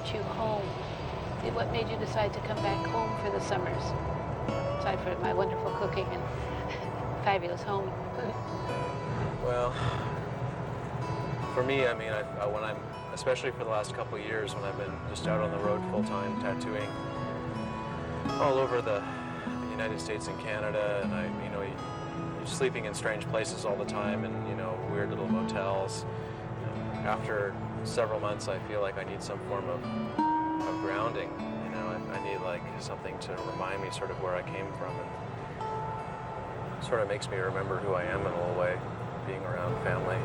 brought you home? What made you decide to come back home for the summers? Aside from my wonderful cooking and fabulous home. Well, for me, I mean, when I'm, especially for the last couple of years, when I've been just out on the road full-time tattooing all over the United States and Canada, and you're sleeping in strange places all the time, and weird little motels. After several months, I feel like I need some form of grounding. I need like something to remind me sort of where I came from, and sort of makes me remember who I am in a little way, being around family.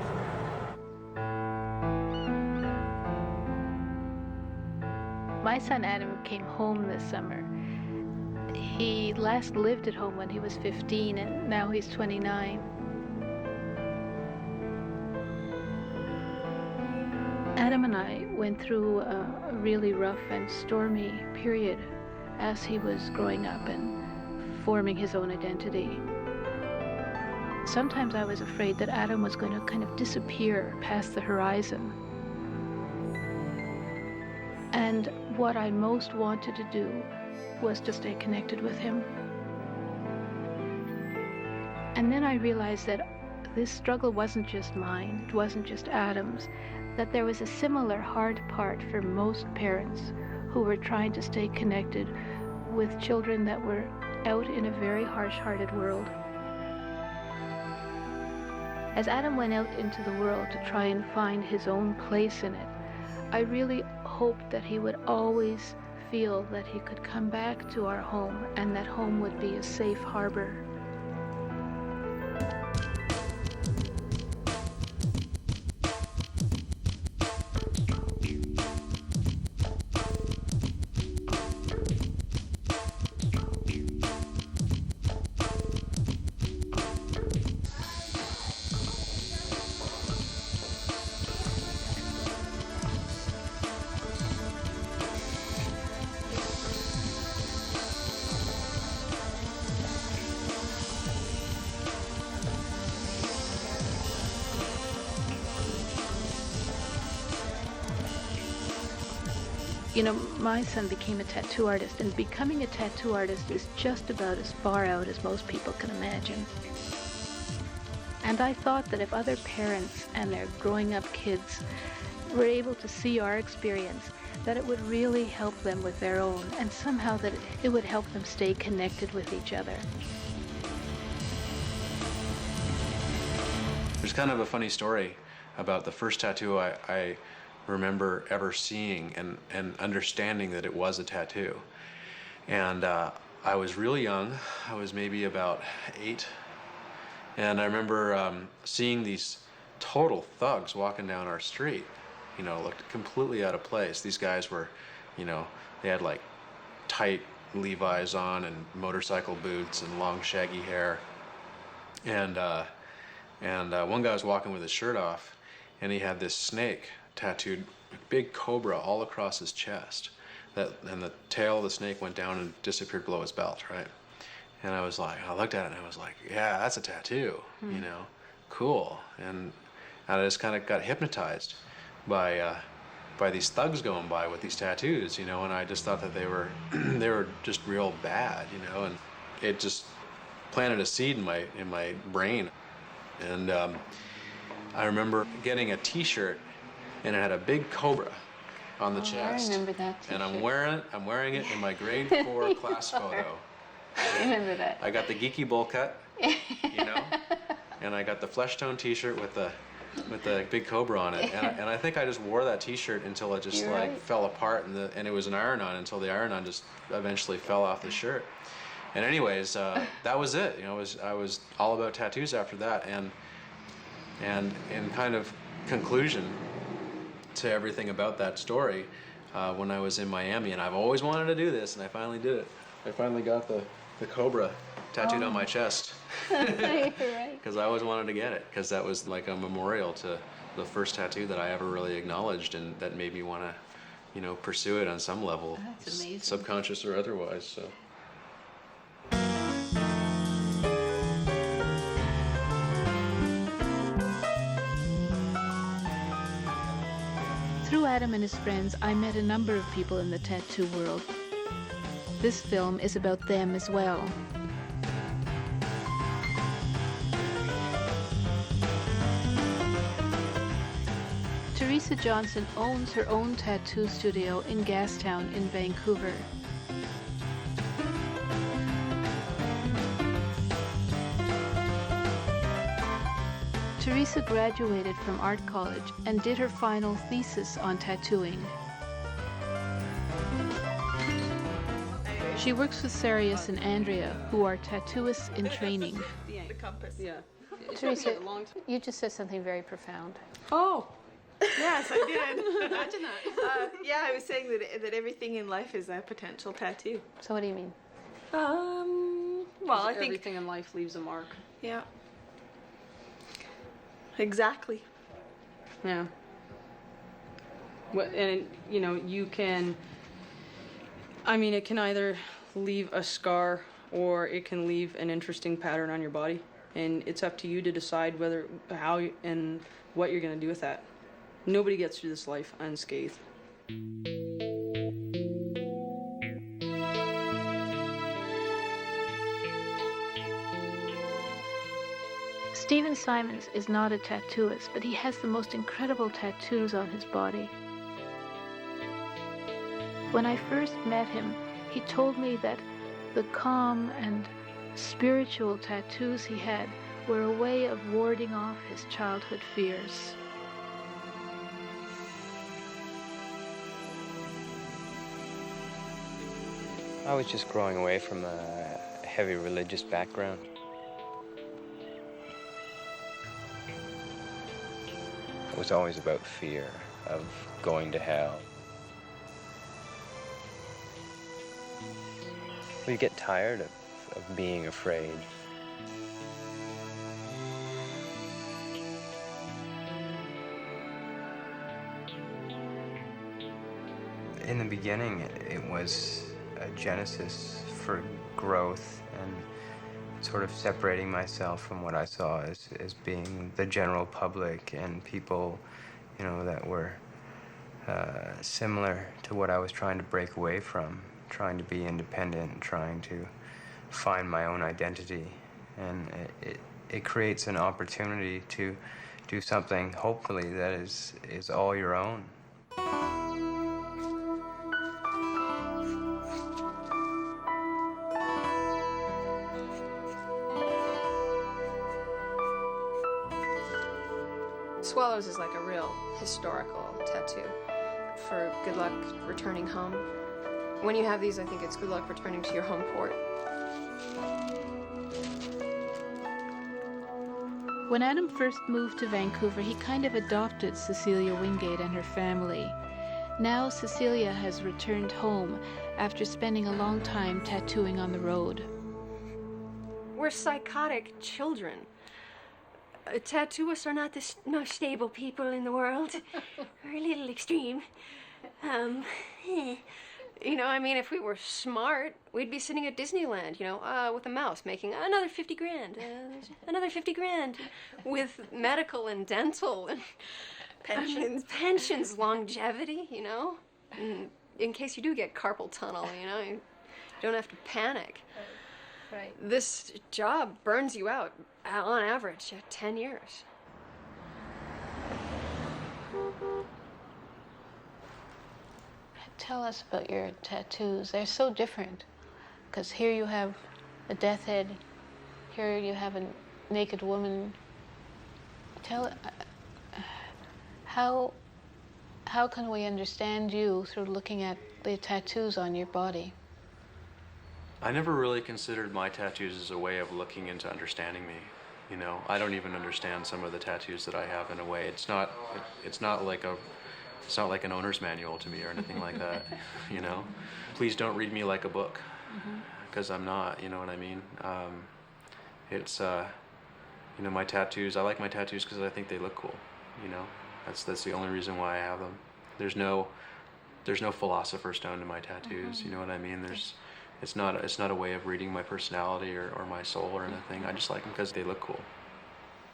My son Adam came home this summer. He last lived at home when he was 15, and now he's 29. Adam and I went through a really rough and stormy period as he was growing up and forming his own identity. Sometimes I was afraid that Adam was going to kind of disappear past the horizon. And what I most wanted to do was to stay connected with him. And then I realized that this struggle wasn't just mine, it wasn't just Adam's, that there was a similar hard part for most parents who were trying to stay connected with children that were out in a very harsh-hearted world. As Adam went out into the world to try and find his own place in it, I really hoped that he would always feel that he could come back to our home and that home would be a safe harbor. My son became a tattoo artist, and becoming a tattoo artist is just about as far out as most people can imagine. And I thought that if other parents and their growing up kids were able to see our experience, that it would really help them with their own, and somehow that it would help them stay connected with each other. There's kind of a funny story about the first tattoo I remember ever seeing and understanding that it was a tattoo. And I was really young. I was maybe about 8. And I remember seeing these total thugs walking down our street, looked completely out of place. These guys were, they had like tight Levi's on and motorcycle boots and long shaggy hair. And one guy was walking with his shirt off, and he had this snake tattooed, a big cobra all across his chest. And the tail of the snake went down and disappeared below his belt, right? And I looked at it and I was like, yeah, that's a tattoo, cool. And I just kind of got hypnotized by these thugs going by with these tattoos, and I just thought that they were just real bad, and it just planted a seed in my brain. And I remember getting a T-shirt, and it had a big cobra on the chest. I remember that T-shirt. And I'm wearing it in my grade 4 class photo. I remember that. I got the geeky bowl cut, and I got the flesh tone T-shirt with the big cobra on it. And I think I just wore that T-shirt until it just fell apart, and it was an iron-on until the iron-on just eventually fell off the shirt. And anyways, that was it. I was all about tattoos after that, and in kind of conclusion to everything about that story, when I was in Miami, and I've always wanted to do this, and I finally did it. I finally got the cobra tattooed on my chest. You're right. Because I always wanted to get it, because that was like a memorial to the first tattoo that I ever really acknowledged, and that made me want to, pursue it on some level. That's amazing. Subconscious or otherwise, so. Adam and his friends, I met a number of people in the tattoo world. This film is about them as well. Teresa Johnson owns her own tattoo studio in Gastown in Vancouver. Teresa graduated from art college and did her final thesis on tattooing. She works with Sarius and Andrea, who are tattooists in training. The compass. Yeah. Teresa, you just said something very profound. Oh, yes, I did. Imagine that. Yeah, I was saying that everything in life is a potential tattoo. So what do you mean? Well, I think everything in life leaves a mark. Yeah. Exactly. Yeah. And you know, you can. I mean, it can either leave a scar or it can leave an interesting pattern on your body, and it's up to you to decide how, and what you're going to do with that. Nobody gets through this life unscathed. Stephen Simons is not a tattooist, but he has the most incredible tattoos on his body. When I first met him, he told me that the calm and spiritual tattoos he had were a way of warding off his childhood fears. I was just growing away from a heavy religious background. It was always about fear of going to hell. Well, you get tired of being afraid. In the beginning, it was a genesis for growth and sort of separating myself from what I saw as being the general public and people, you know, that were similar to what I was trying to break away from, trying to be independent, trying to find my own identity. And it creates an opportunity to do something, hopefully, that is all your own. Swallows is like a real historical tattoo for good luck returning home. When you have these, I think it's good luck returning to your home port. When Adam first moved to Vancouver, he kind of adopted Cecelia Wingate and her family. Now Cecelia has returned home after spending a long time tattooing on the road. We're psychotic children. Tattooists are not the most stable people in the world. We're a little extreme. You know, I mean, if we were smart, we'd be sitting at Disneyland, you know, with a mouse making another 50 grand, another 50 grand, with medical and dental and pensions, longevity, you know, in case you do get carpal tunnel, you know, you don't have to panic. Right. This job burns you out, on average, 10 years. Tell us about your tattoos. They're so different, because here you have a death head, here you have a naked woman. Tell how can we understand you through looking at the tattoos on your body? I never really considered my tattoos as a way of looking into understanding me. You know, I don't even understand some of the tattoos that I have in a way. It's not like an owner's manual to me or anything like that, you know. Please don't read me like a book, because I'm not, you know what I mean. You know, my tattoos, I like my tattoos because I think they look cool, you know. That's the only reason why I have them. There's no philosopher's stone to my tattoos, you know what I mean. It's not a way of reading my personality or my soul or anything. I just like them because they look cool.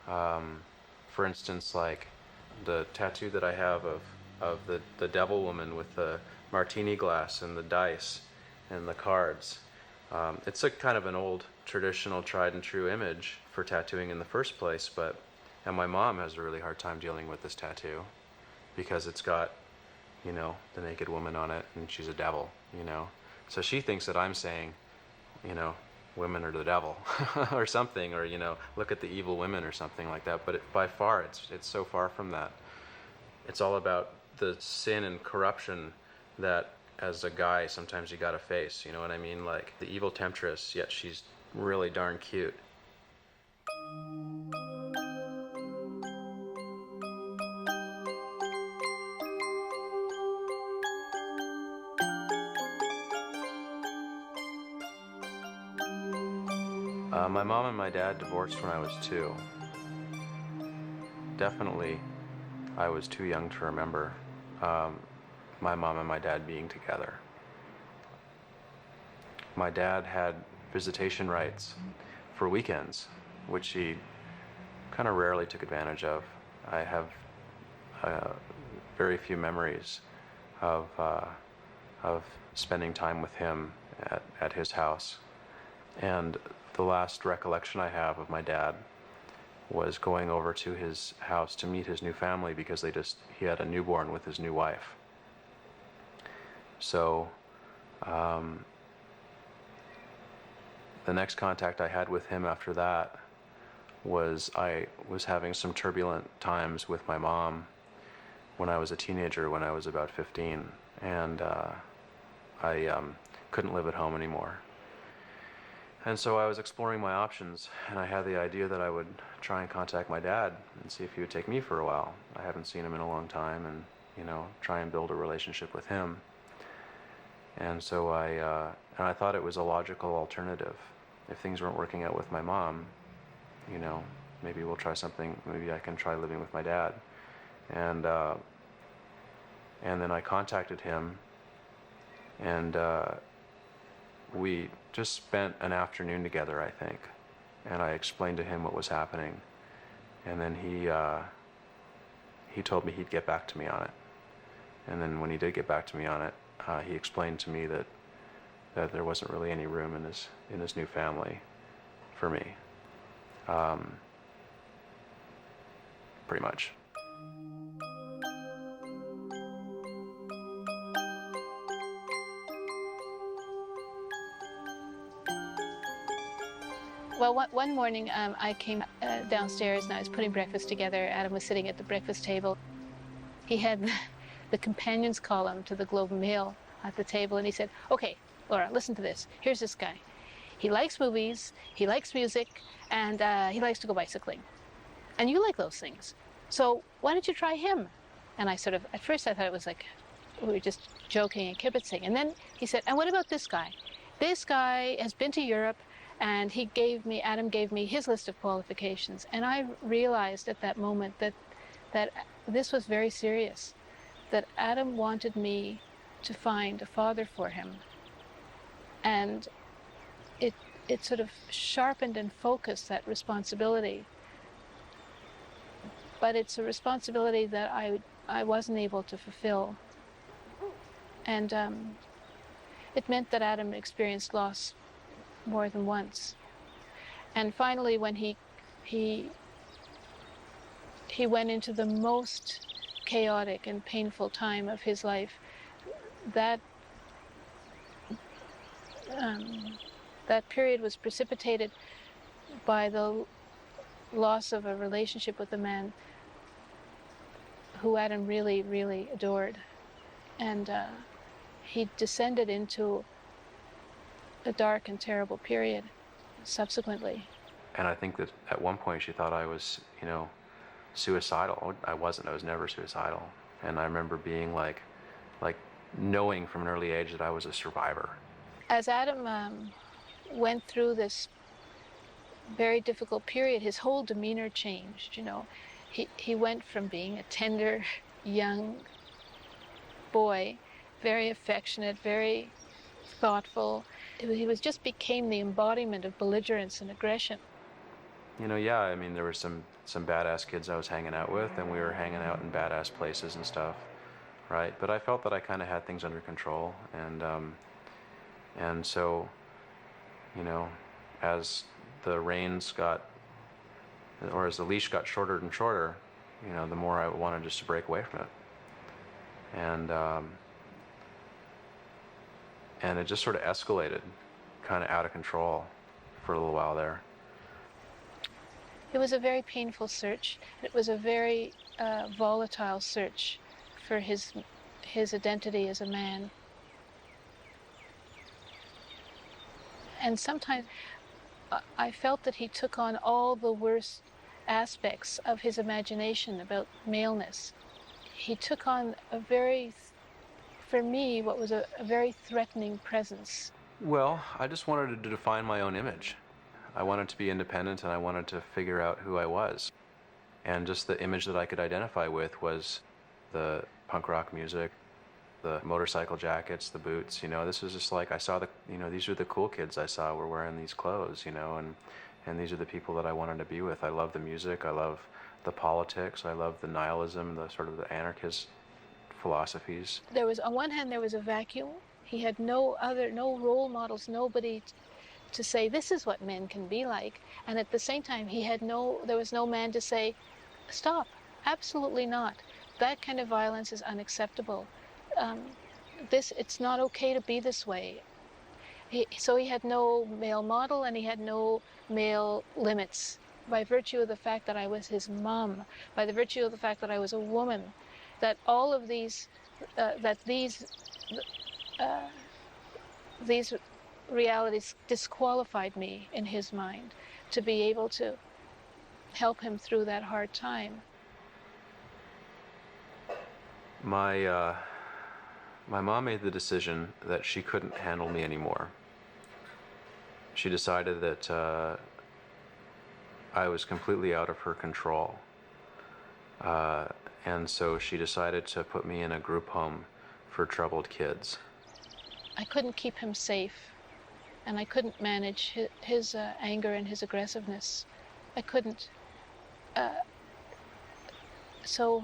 For instance, like the tattoo that I have of of the devil woman with the martini glass and the dice and the cards. It's a kind of an old, traditional, tried and true image for tattooing in the first place, and my mom has a really hard time dealing with this tattoo because it's got, the naked woman on it, and she's a devil, So she thinks that I'm saying, women are the devil or something, or, look at the evil women or something like that. But by far, it's so far from that. It's all about the sin and corruption that, as a guy, sometimes you gotta face, you know what I mean? Like the evil temptress, yet she's really darn cute. My mom and my dad divorced when I was 2. Definitely, I was too young to remember my mom and my dad being together. My dad had visitation rights for weekends, which he kind of rarely took advantage of. I have very few memories of spending time with him at his house. And the last recollection I have of my dad was going over to his house to meet his new family because he had a newborn with his new wife. So the next contact I had with him after that was I was having some turbulent times with my mom when I was a teenager, when I was about 15, and I couldn't live at home anymore. And so I was exploring my options, and I had the idea that I would try and contact my dad and see if he would take me for a while. I haven't seen him in a long time, and try and build a relationship with him. And so I thought it was a logical alternative. If things weren't working out with my mom, maybe we'll try something. Maybe I can try living with my dad. And then I contacted him, and we just spent an afternoon together, I think, and I explained to him what was happening, and then he told me he'd get back to me on it. And then when he did get back to me on it, he explained to me that there wasn't really any room in his new family for me, pretty much. Well, one morning I came downstairs and I was putting breakfast together. Adam was sitting at the breakfast table. He had the companions column to the Globe and Mail at the table, and he said, "Okay, Laura, listen to this. Here's this guy. He likes movies, he likes music, and he likes to go bicycling. And you like those things. So why don't you try him?" And I sort of, at first I thought it was like we were just joking and kibitzing. And then he said, "And what about this guy? This guy has been to Europe, and Adam gave me his list of qualifications." And I realized at that moment that this was very serious, that Adam wanted me to find a father for him. And it sort of sharpened and focused that responsibility. But it's a responsibility that I wasn't able to fulfill. And it meant that Adam experienced loss more than once. And finally, when he went into the most chaotic and painful time of his life, that period was precipitated by the loss of a relationship with a man who Adam really, really adored. And he descended into a dark and terrible period subsequently. And I think that at one point she thought I was, suicidal. I wasn't. I was never suicidal. And I remember being like knowing from an early age that I was a survivor. As Adam went through this very difficult period, his whole demeanor changed. He went from being a tender young boy, very affectionate, very thoughtful. He became the embodiment of belligerence and aggression. There were some badass kids I was hanging out with, and we were hanging out in badass places and stuff. right? But I felt that I kind of had things under control, and so, you know, as the reins got, or as the leash got shorter and shorter, you know, the more I wanted just to break away from it, and it just sort of escalated, kind of out of control, for a little while there. It was a very painful search. It was a very volatile search for his identity as a man. And sometimes I felt that he took on all the worst aspects of his imagination about maleness. He took on for me, what was a very threatening presence. Well, I just wanted to define my own image. I wanted to be independent, and I wanted to figure out who I was. And just the image that I could identify with was the punk rock music, the motorcycle jackets, the boots. You know, this was just like, I saw these are the cool kids I saw were wearing these clothes, you know, and these are the people that I wanted to be with. I love the music, I love the politics, I love the nihilism, the sort of the anarchist philosophies. There was, on one hand, there was a vacuum. He had no role models, nobody to say, this is what men can be like. And at the same time, there was no man to say, stop, absolutely not. That kind of violence is unacceptable. It's not okay to be this way. So he had no male model, and he had no male limits. By virtue of the fact that I was his mom, by the virtue of the fact that I was a woman, that all of these realities disqualified me in his mind to be able to help him through that hard time. My mom made the decision that she couldn't handle me anymore. She decided that I was completely out of her control. And so she decided to put me in a group home for troubled kids. I couldn't keep him safe, and I couldn't manage his anger and his aggressiveness. I couldn't. So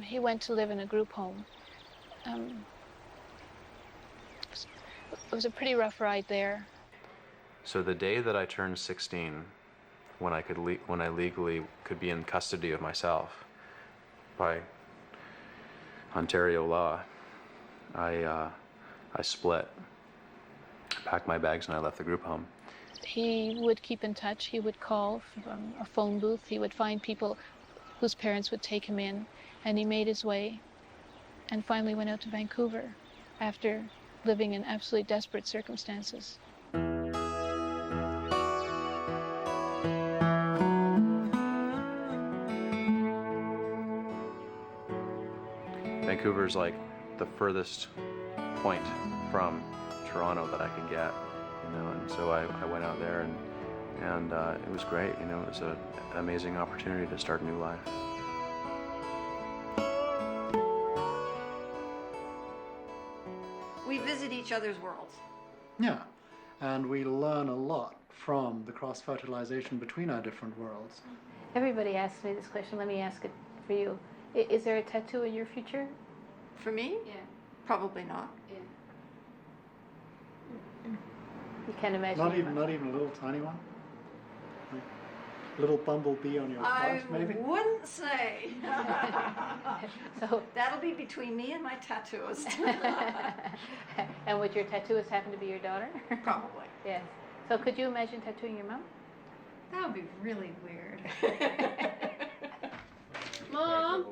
he went to live in a group home. It was a pretty rough ride there. So the day that I turned 16, when I legally could be in custody of myself by Ontario law, I split, packed my bags, and I left the group home. He would keep in touch. He would call from a phone booth. He would find people whose parents would take him in, and he made his way and finally went out to Vancouver after living in absolutely desperate circumstances. Vancouver's like the furthest point from Toronto that I can get, you know, and so I went out there, and it was great, you know. It was an amazing opportunity to start a new life. We visit each other's worlds. Yeah, and we learn a lot from the cross-fertilization between our different worlds. Everybody asks me this question. Let me ask it for you. Is there a tattoo in your future? For me? Yeah. Probably not. Yeah. You can't imagine. Not even a little tiny one? Like a little bumblebee on your I butt, maybe? wouldn't say. So, That'll be between me and my tattoos. and would your tattooist happen to be your daughter? Probably. Yes. So could you imagine tattooing your mom? That would be really weird. Mom,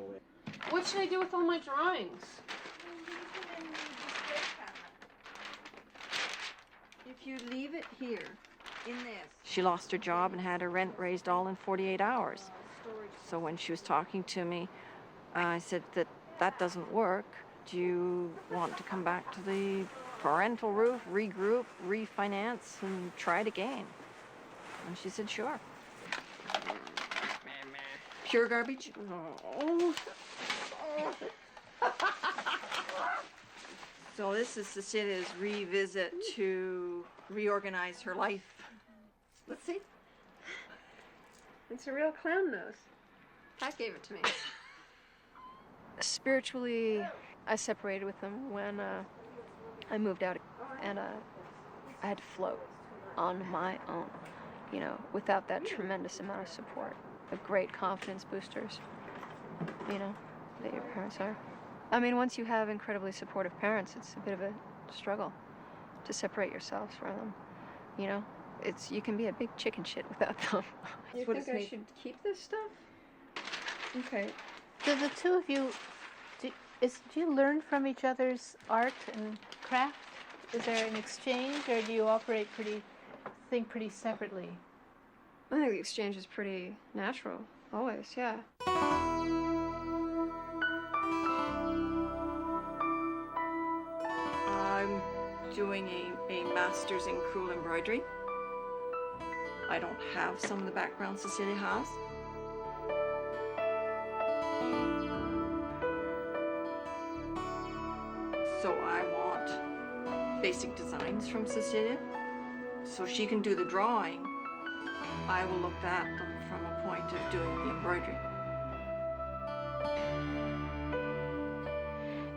what should I do with all my drawings? If you leave it here, in this. She lost her job and had her rent raised all in 48 hours. So when she was talking to me, I said that doesn't work. Do you want to come back to the parental roof, regroup, refinance, and try it again? And she said, sure. Pure garbage? Oh. So this is Cecilia's revisit to reorganize her life. Let's see. It's a real clown nose. Pat gave it to me. Spiritually, I separated with him when I moved out, and I had to float on my own, you know, without that tremendous amount of support, the great confidence boosters, you know, that your parents are. I mean, once you have incredibly supportive parents, it's a bit of a struggle to separate yourselves from them, you know? You can be a big chicken shit without them. You think I should keep this stuff? Okay. Do the two of you, do you learn from each other's art and craft? Is there an exchange, or do you think pretty separately? I think the exchange is pretty natural, always, yeah. I'm doing a master's in crewel embroidery. I don't have some of the background Cecelia has. So I want basic designs from Cecelia. So she can do the drawing. I will look at them from a point of doing the embroidery.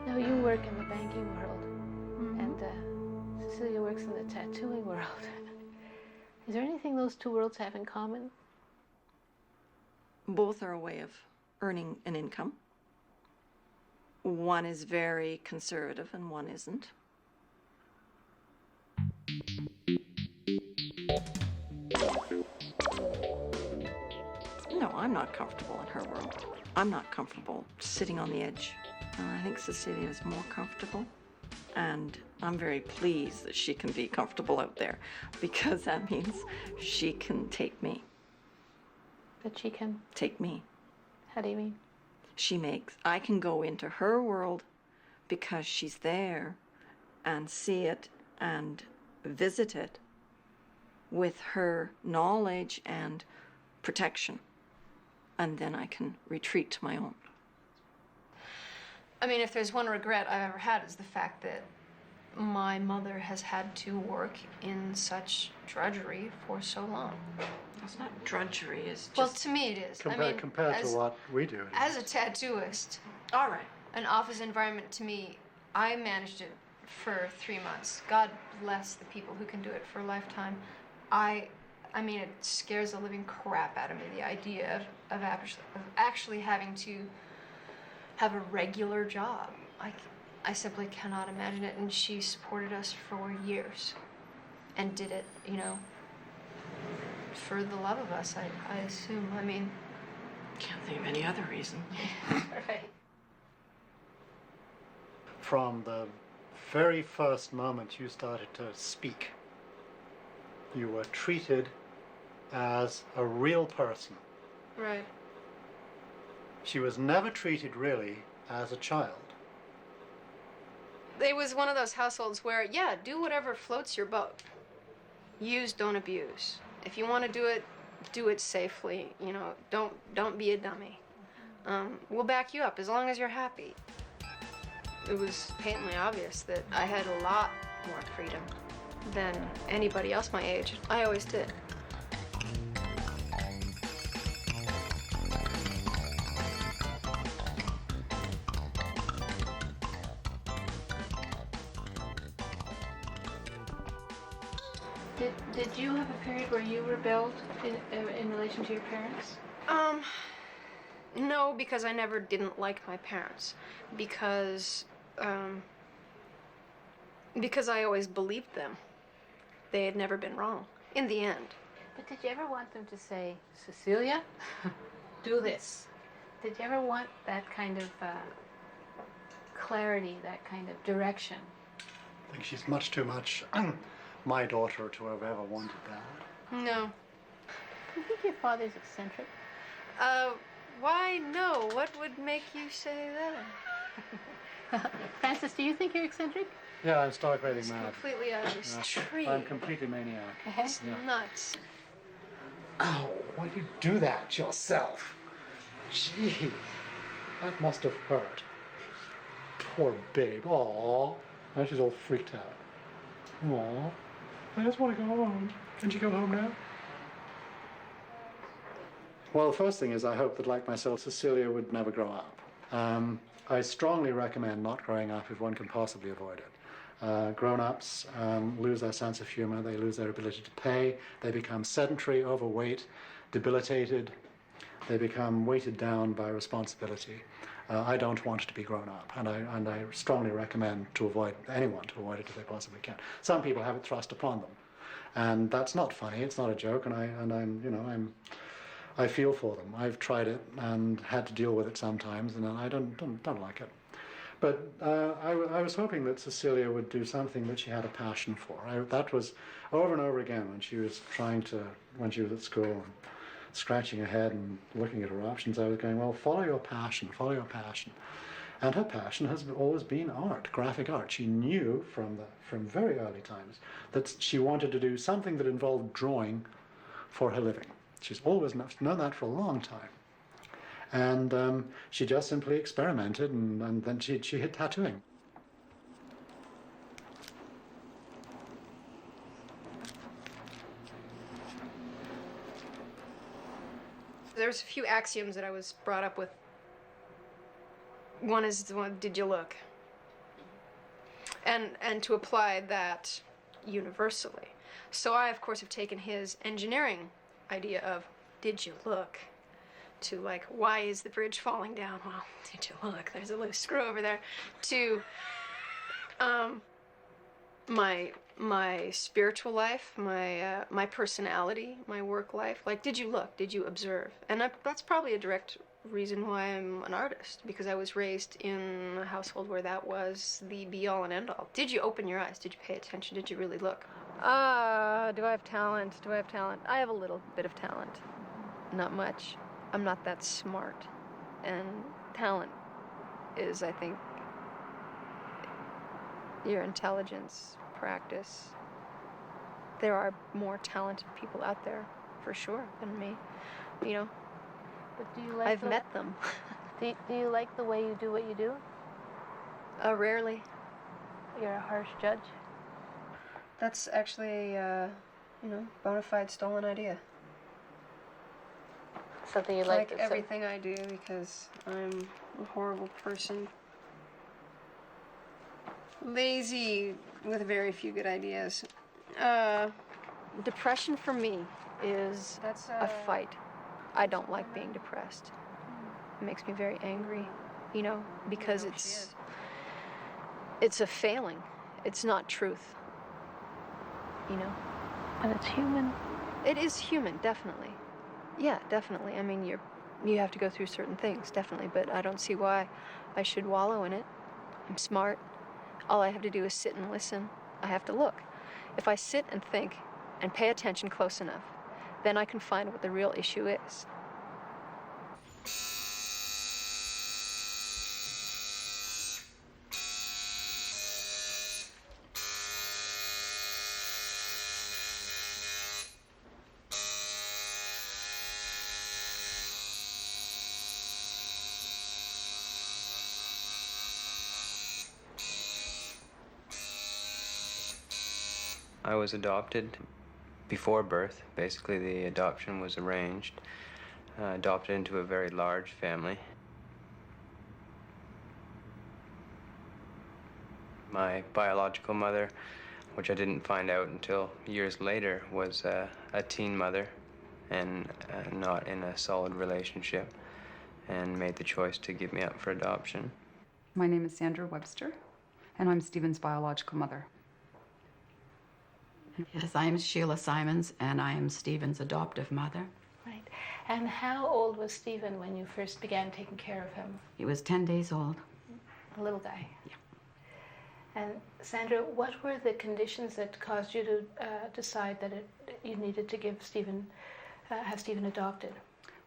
Now you work in the banking world, and Cecelia works in the tattooing world. Is there anything those two worlds have in common? Both are a way of earning an income. One is very conservative and one isn't. No, I'm not comfortable in her world. I'm not comfortable sitting on the edge. I think Cecelia is more comfortable. And I'm very pleased that she can be comfortable out there, because that means she can take me. That she can? Take me. How do you mean? I can go into her world because she's there and see it and visit it with her knowledge and protection. And then I can retreat to my own. I mean, if there's one regret I've ever had, is the fact that my mother has had to work in such drudgery for so long. It's not drudgery, it's just... Well, to me it is. Compared to what we do. As a tattooist, All right. an office environment, to me, I managed it for 3 months. God bless the people who can do it for a lifetime. I mean, it scares the living crap out of me, the idea of actually having to have a regular job. I simply cannot imagine it, and she supported us for years and did it, you know, for the love of us, I assume. I mean... Can't think of any other reason. Right. From the very first moment you started to speak, you were treated as a real person. Right. She was never treated really as a child. It was one of those households where, yeah, do whatever floats your boat. Use, don't abuse. If you want to do it safely. You know, don't be a dummy. We'll back you up as long as you're happy. It was patently obvious that I had a lot more freedom than anybody else my age. I always did. Did you have a period where you rebelled in relation to your parents? No, because I never didn't like my parents. Because I always believed them. They had never been wrong, in the end. But did you ever want them to say, Cecelia, do this? Did you ever want that kind of clarity, that kind of direction? I think she's much too much my daughter to have ever wanted that. No. Do you think your father's eccentric? Why no? What would make you say that? Francis, do you think you're eccentric? Yeah, I'm stark raving It's mad. completely out of this tree. I'm completely maniac. It's nuts. Ow, why do you do that to yourself? Gee, that must have hurt. Poor babe. Aww. Now she's all freaked out. Aww. I just want to go home. Can she go home now? Well, the first thing is I hope that, like myself, Cecelia would never grow up. I strongly recommend not growing up if one can possibly avoid it. Grown-ups lose their sense of humor, they lose their ability to pay, they become sedentary, overweight, debilitated, they become weighted down by responsibility. I don't want to be grown up, and I strongly recommend to avoid anyone to avoid it if they possibly can. Some people have it thrust upon them, and that's not funny. It's not a joke, and I feel for them. I've tried it and had to deal with it sometimes, and I don't like it. But I was hoping that Cecelia would do something that she had a passion for. That was over and over again when she was when she was at school, and scratching her head and looking at her options. I was going, well, follow your passion, follow your passion. And her passion has always been art, graphic art. She knew from very early times that she wanted to do something that involved drawing for her living. She's always known that for a long time. And she just simply experimented, and then she hit tattooing. There's a few axioms that I was brought up with. One is the one, did you look? And to apply that universally. So I, of course, have taken his engineering idea of, did you look? To like, why is the bridge falling down? Well, did you look? There's a loose screw over there. To my spiritual life, my personality, my work life. Like, did you look? Did you observe? And that's probably a direct reason why I'm an artist, because I was raised in a household where that was the be-all and end-all. Did you open your eyes? Did you pay attention? Did you really look? Do I have talent? Do I have talent? I have a little bit of talent. Not much. I'm not that smart. And talent is, I think, your intelligence, practice. There are more talented people out there, for sure, than me. You know, But do you like I've met them. do you like the way you do what you do? Rarely. You're a harsh judge. That's actually a, bona fide stolen idea. Something you Like like. everything I do, because I'm a horrible person. Lazy with very few good ideas. Depression for me is That's a fight. I don't like being depressed. It makes me very angry, because it's a failing. It's not truth, And it's human. It is human, definitely. Yeah, definitely. I mean, you have to go through certain things, definitely, but I don't see why I should wallow in it. I'm smart. All I have to do is sit and listen. I have to look. If I sit and think and pay attention close enough, then I can find what the real issue is. I was adopted before birth. Basically, the adoption was arranged. Adopted into a very large family. My biological mother, which I didn't find out until years later, was a teen mother and not in a solid relationship, and made the choice to give me up for adoption. My name is Sandra Webster, and I'm Stephen's biological mother. Yes, I am Sheila Simons, and I am Stephen's adoptive mother. Right. And how old was Stephen when you first began taking care of him? He was 10 days old. A little guy. Yeah. And Sandra, what were the conditions that caused you to decide that you needed to have Stephen adopted?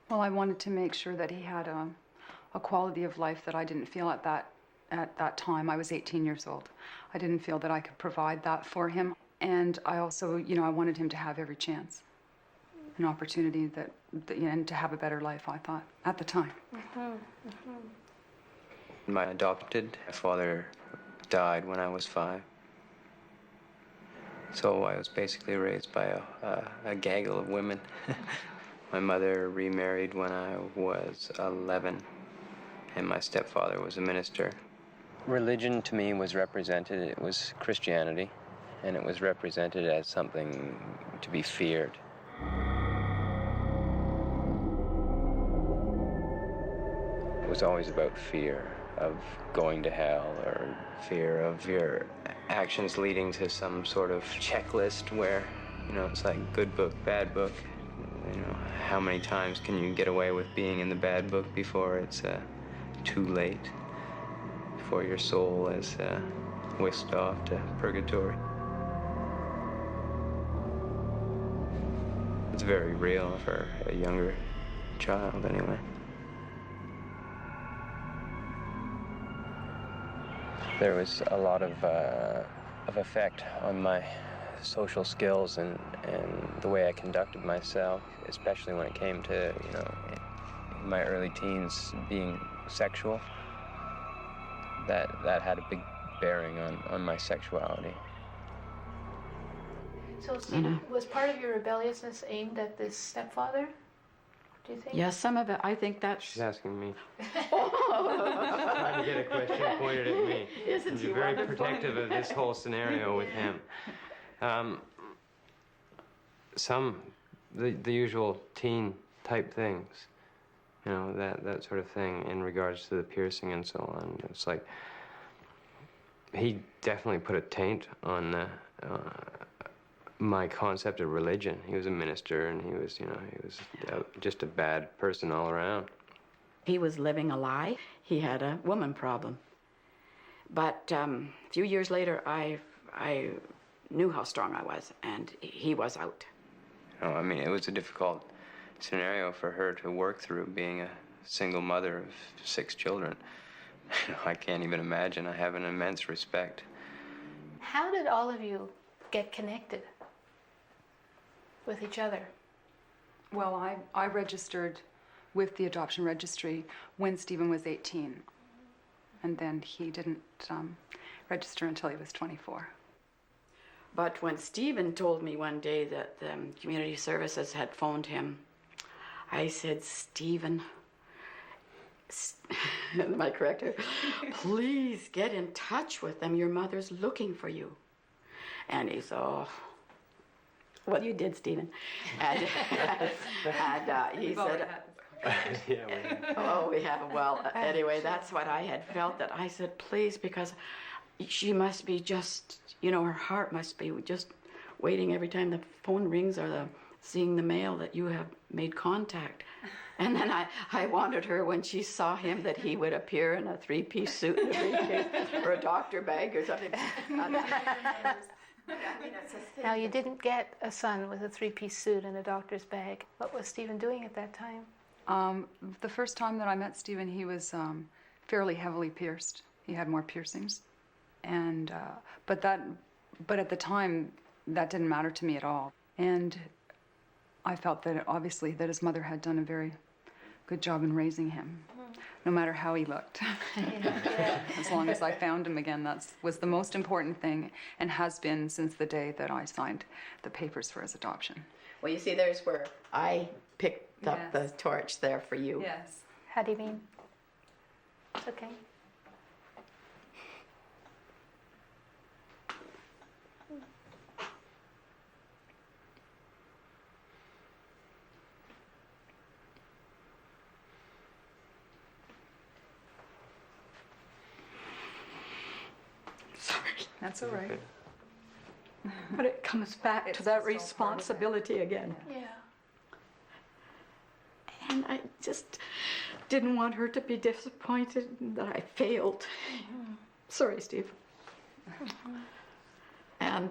Well, I wanted to make sure that he had a quality of life that I didn't feel at that time. I was 18 years old. I didn't feel that I could provide that for him. And I also, I wanted him to have every chance, an opportunity and to have a better life, I thought, at the time. Mm-hmm. Mm-hmm. My adopted father died when I was 5. So I was basically raised by a gaggle of women. My mother remarried when I was 11 and my stepfather was a minister. Religion to me was represented, it was Christianity, and it was represented as something to be feared. It was always about fear of going to hell, or fear of your actions leading to some sort of checklist where, you know, it's like good book, bad book. You know, how many times can you get away with being in the bad book before it's too late, before your soul is whisked off to purgatory? It's very real for a younger child, anyway. There was a lot of effect on my social skills and the way I conducted myself, especially when it came to, you know, in my early teens being sexual. That had a big bearing on my sexuality. So, Stephen, was part of your rebelliousness aimed at this stepfather, do you think? Yes, some of it, I think that's... She's asking me. Trying to get a question pointed at me. Isn't I'm he very wonderful? protective of this whole scenario with him. The usual teen type things, you know, that sort of thing in regards to the piercing and so on. It's like, he definitely put a taint on my concept of religion. He was a minister, and he was, you know, just a bad person all around. He was living a lie. He had a woman problem. But a few years later, I knew how strong I was, and he was out. Oh, I mean, it was a difficult scenario for her to work through, being a single mother of 6 children. I can't even imagine. I have an immense respect. How did all of you get connected with each other? Well, I registered with the adoption registry when Stephen was 18. And then he didn't register until he was 24. But when Stephen told me one day that the community services had phoned him, I said, Stephen, my corrector, please get in touch with them. Your mother's looking for you. And he said, oh, well, you did, Stephen. And, he said, Yeah, we have. oh, we have. Well, anyway, that's what I had felt, that I said, please, because she must be just, you know, her heart must be just waiting every time the phone rings or seeing the mail that you have made contact. And then I wanted her, when she saw him, that he would appear in a 3-piece suit and a briefcase or a doctor bag or something. Now, you didn't get a son with a 3-piece suit and a doctor's bag. What was Stephen doing at that time? The first time that I met Stephen, he was fairly heavily pierced. He had more piercings. And, but at the time, that didn't matter to me at all. And I felt that obviously that his mother had done a very good job in raising him, no matter how he looked. As long as I found him again, that was the most important thing, and has been since the day that I signed the papers for his adoption. Well, you see, there's where I picked up the torch there for you. Yes. How do you mean? It's okay. That's all right. But it comes back to that responsibility again. Yeah. And I just didn't want her to be disappointed that I failed. Sorry, Steve. And,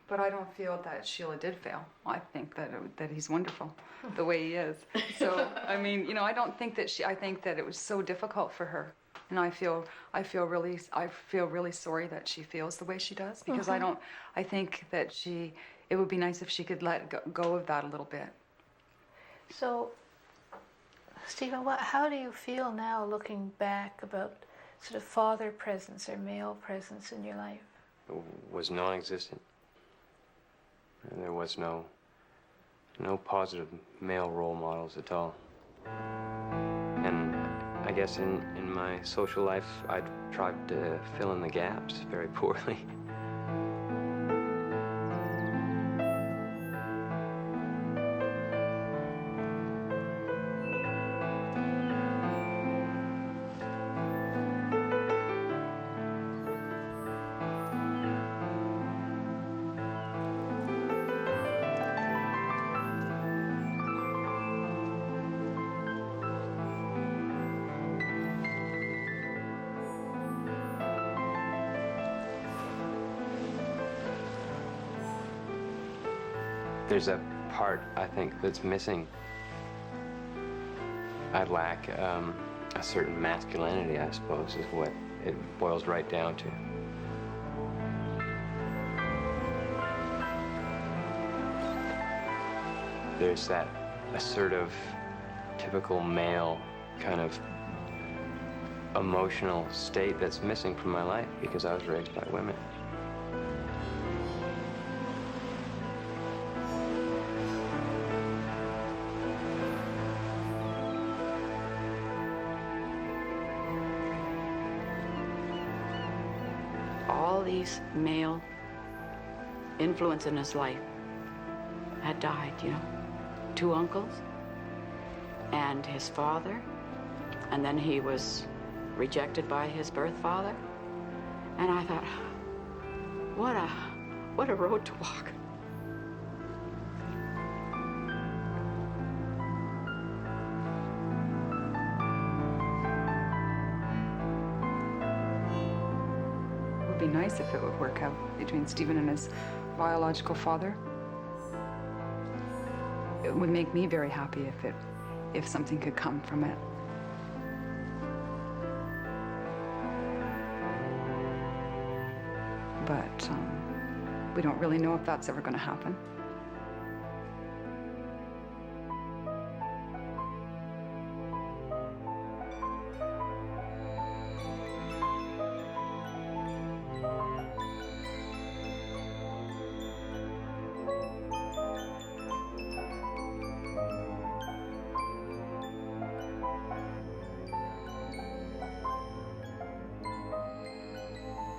But I don't feel that Sheila did fail. I think that he's wonderful, the way he is. So, I mean, you know, I don't think that I think that it was so difficult for her. And I feel really sorry that she feels the way she does, because I think that it would be nice if she could let go of that a little bit. So, Stephen, how do you feel now, looking back, about sort of father presence or male presence in your life? It was non-existent. And there was no positive male role models at all. And I guess in my social life, I tried to fill in the gaps very poorly. There's a part, I think, that's missing. I lack a certain masculinity, I suppose, is what it boils right down to. There's that assertive, typical male kind of emotional state that's missing from my life because I was raised by women. All these male influence in his life had died, you know. 2 uncles and his father, and then he was rejected by his birth father. And I thought, what a road to walk. It would be nice if it would work out between Stephen and his biological father. It would make me very happy if something could come from it. But we don't really know if that's ever going to happen.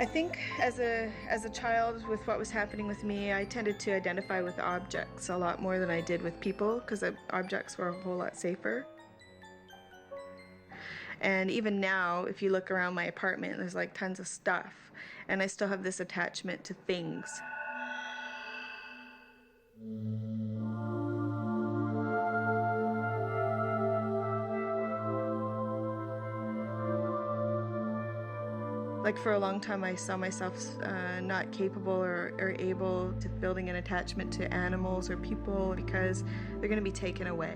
I think as a child, with what was happening with me, I tended to identify with objects a lot more than I did with people, because objects were a whole lot safer. And even now, if you look around my apartment, there's like tons of stuff, and I still have this attachment to things. Like for a long time, I saw myself not capable or able to building an attachment to animals or people because they're going to be taken away.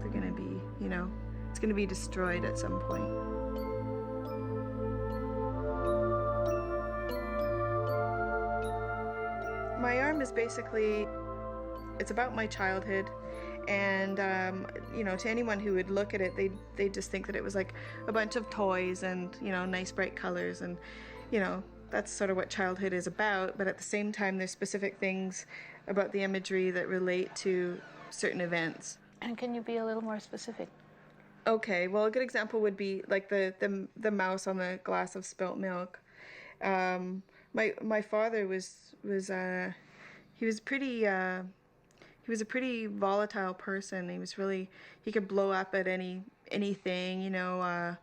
They're going to be, you know, it's going to be destroyed at some point. My arm is basically, it's about my childhood. And, you know, to anyone who would look at it, they'd just think that it was like a bunch of toys and, you know, nice bright colors. And, you know, that's sort of what childhood is about. But at the same time, there's specific things about the imagery that relate to certain events. And can you be a little more specific? Okay, well, a good example would be like the mouse on the glass of spilt milk. My father was he was a pretty volatile person. He could blow up at anything, you know,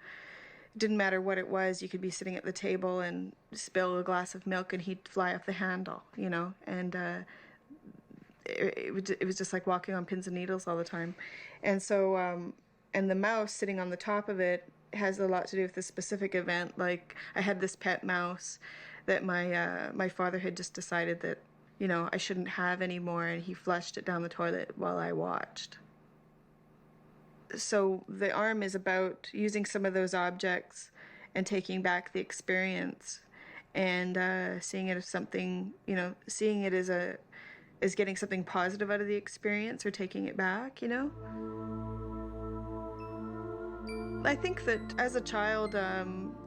didn't matter what it was. You could be sitting at the table and spill a glass of milk and he'd fly off the handle, you know, and it was just like walking on pins and needles all the time. And so, and the mouse sitting on the top of it has a lot to do with this specific event. Like I had this pet mouse that my father had just decided that, you know, I shouldn't have anymore, and he flushed it down the toilet while I watched. So the arm is about using some of those objects and taking back the experience and seeing it as something, you know, seeing it as getting something positive out of the experience or taking it back, you know? I think that as a child,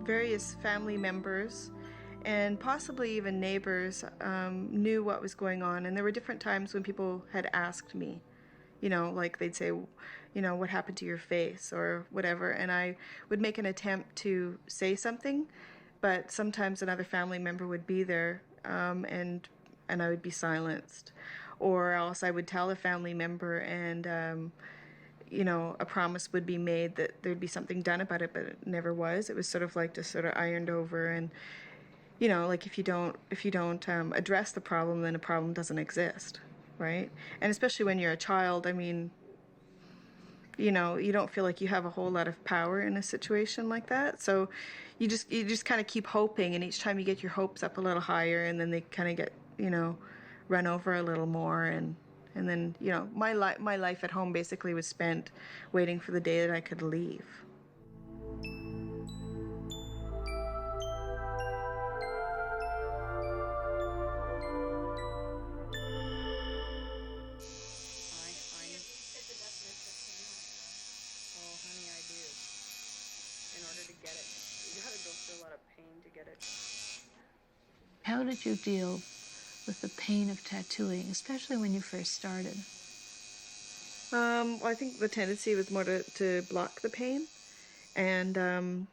various family members and possibly even neighbors knew what was going on, and there were different times when people had asked me, like they'd say, what happened to your face or whatever, and I would make an attempt to say something, but sometimes another family member would be there, and I would be silenced, or else I would tell a family member, and a promise would be made that there'd be something done about it, but it never was. It was sort of like just sort of ironed over, and like if you don't address the problem, then a problem doesn't exist, right? And especially when you're a child, I mean, you don't feel like you have a whole lot of power in a situation like that. So you just kind of keep hoping, and each time you get your hopes up a little higher, and then they kind of get, run over a little more, and then, my life at home basically was spent waiting for the day that I could leave. How did you deal with the pain of tattooing, especially when you first started? Well, I think the tendency was more to block the pain, and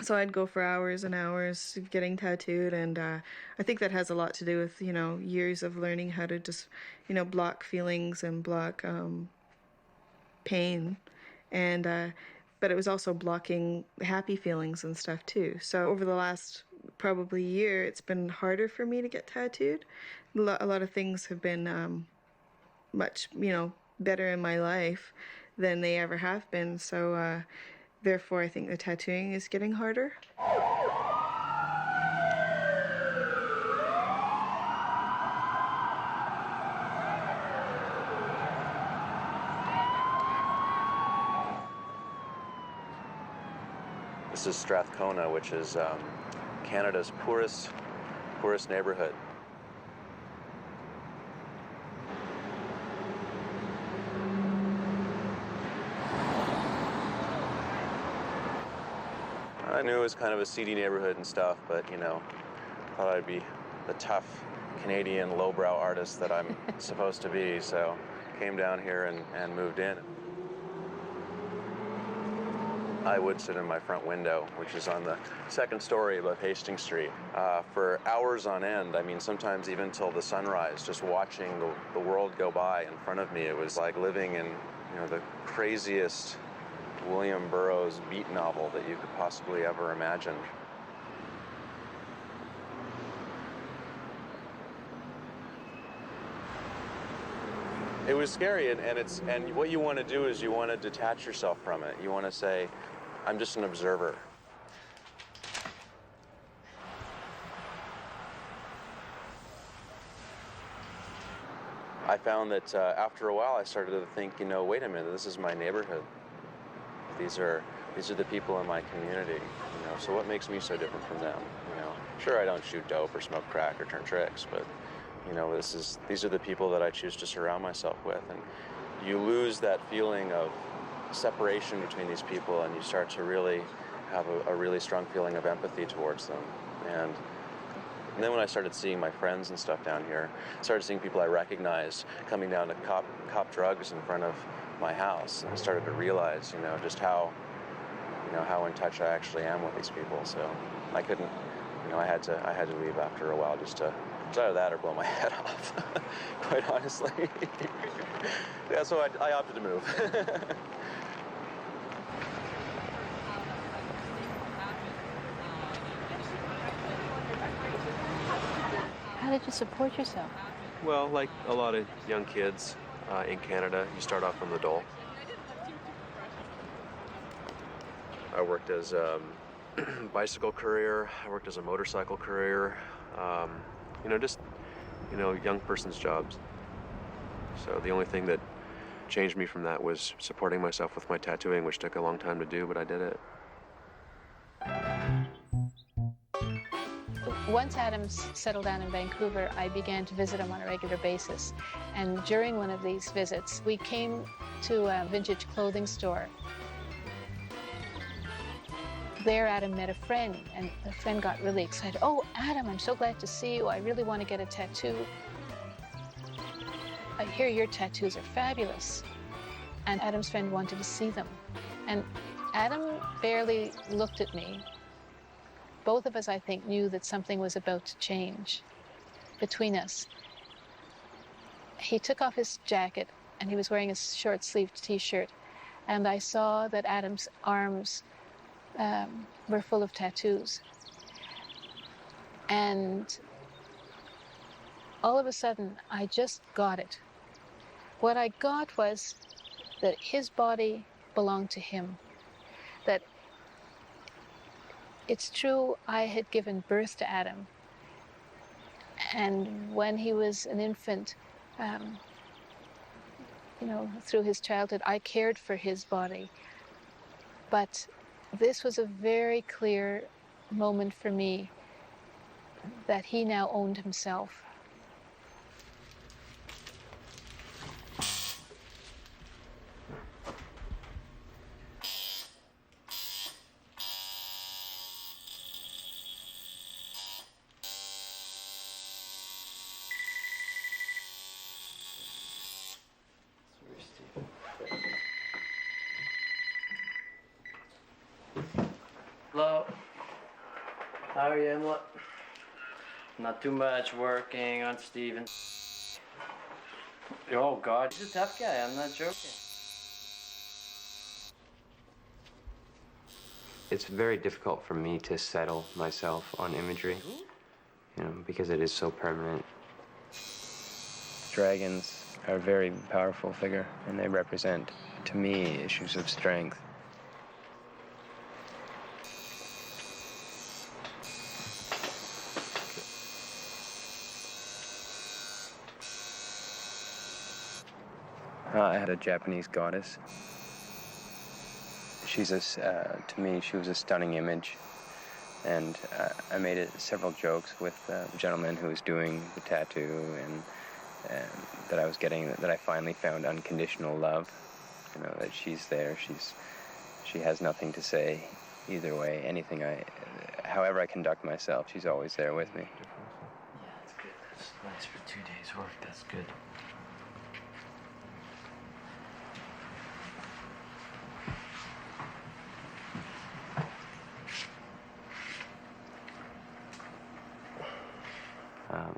so I'd go for hours and hours getting tattooed, and I think that has a lot to do with, years of learning how to just, block feelings and block pain, and but it was also blocking happy feelings and stuff too. So over the last probably year, it's been harder for me to get tattooed. A lot of things have been much, better in my life than they ever have been. So therefore, I think the tattooing is getting harder. This is Strathcona, which is Canada's poorest neighborhood. I knew it was kind of a seedy neighborhood and stuff, but thought I'd be the tough Canadian lowbrow artist that I'm supposed to be, so came down here and moved in. I would sit in my front window, which is on the second story above Hastings Street, for hours on end. I mean, sometimes even till the sunrise, just watching the world go by in front of me. It was like living in, the craziest William Burroughs beat novel that you could possibly ever imagine. It was scary, and what you want to do is you want to detach yourself from it. You want to say, I'm just an observer. I found that after a while I started to think, wait a minute, this is my neighborhood. These are the people in my community, so what makes me so different from them? Sure, I don't shoot dope or smoke crack or turn tricks, but these are the people that I choose to surround myself with, and you lose that feeling of separation between these people, and you start to really have a really strong feeling of empathy towards them. And then when I started seeing my friends and stuff down here, started seeing people I recognized coming down to cop drugs in front of my house, and I started to realize, just how in touch I actually am with these people. So I couldn't, I had to leave after a while just to. Either that or blow my head off, quite honestly. Yeah, so I opted to move. How did you support yourself? Well, like a lot of young kids in Canada, you start off on the dole. I worked as a bicycle courier. I worked as a motorcycle courier. Young person's jobs. So the only thing that changed me from that was supporting myself with my tattooing, which took a long time to do, but I did it. Once Adams settled down in Vancouver, I began to visit him on a regular basis. And during one of these visits, we came to a vintage clothing store. There, Adam met a friend, and the friend got really excited. Oh, Adam, I'm so glad to see you. I really want to get a tattoo. I hear your tattoos are fabulous. and Adam's friend wanted to see them. And Adam barely looked at me. Both of us, I think, knew that something was about to change between us. He took off his jacket, and he was wearing a short-sleeved T-shirt, and I saw that Adam's arms were full of tattoos. And all of a sudden, I just got it. What I got was that his body belonged to him. That it's true, I had given birth to Adam. And when he was an infant, through his childhood, I cared for his body. But this was a very clear moment for me that he now owned himself. Hello. How are you, Emma? Not too much, working on Steven. Oh God, he's a tough guy, I'm not joking. It's very difficult for me to settle myself on imagery, because it is so permanent. Dragons are a very powerful figure, and they represent, to me, issues of strength. I had a Japanese goddess. To me, she was a stunning image. And I made several jokes with the gentleman who was doing the tattoo, and that I was getting, that I finally found unconditional love. That she's there, she has nothing to say either way. However I conduct myself, she's always there with me. Yeah, that's good. That's nice for 2 days' work. That's good.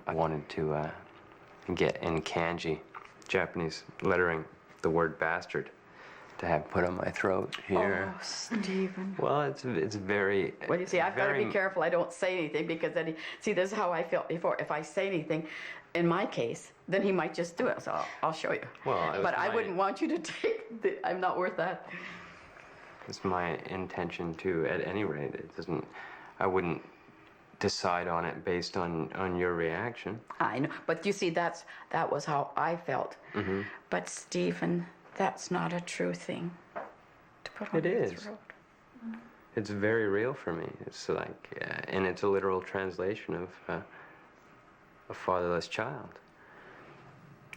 I wanted to get in kanji, Japanese lettering, the word bastard, to have put on my throat here. Oh, Stephen. Well, it's very... Well, you see, I've got to be careful I don't say anything, because then, this is how I felt before. If I say anything, in my case, then he might just do it, so I'll show you. Well, but I wouldn't want you to take I'm not worth that. It's my intention to, at any rate, I wouldn't decide on it based on your reaction. I know, but you see, that was how I felt. Mm-hmm. But Stephen, that's not a true thing to put on your throat. It's very real for me. It's like, and it's a literal translation of a fatherless child.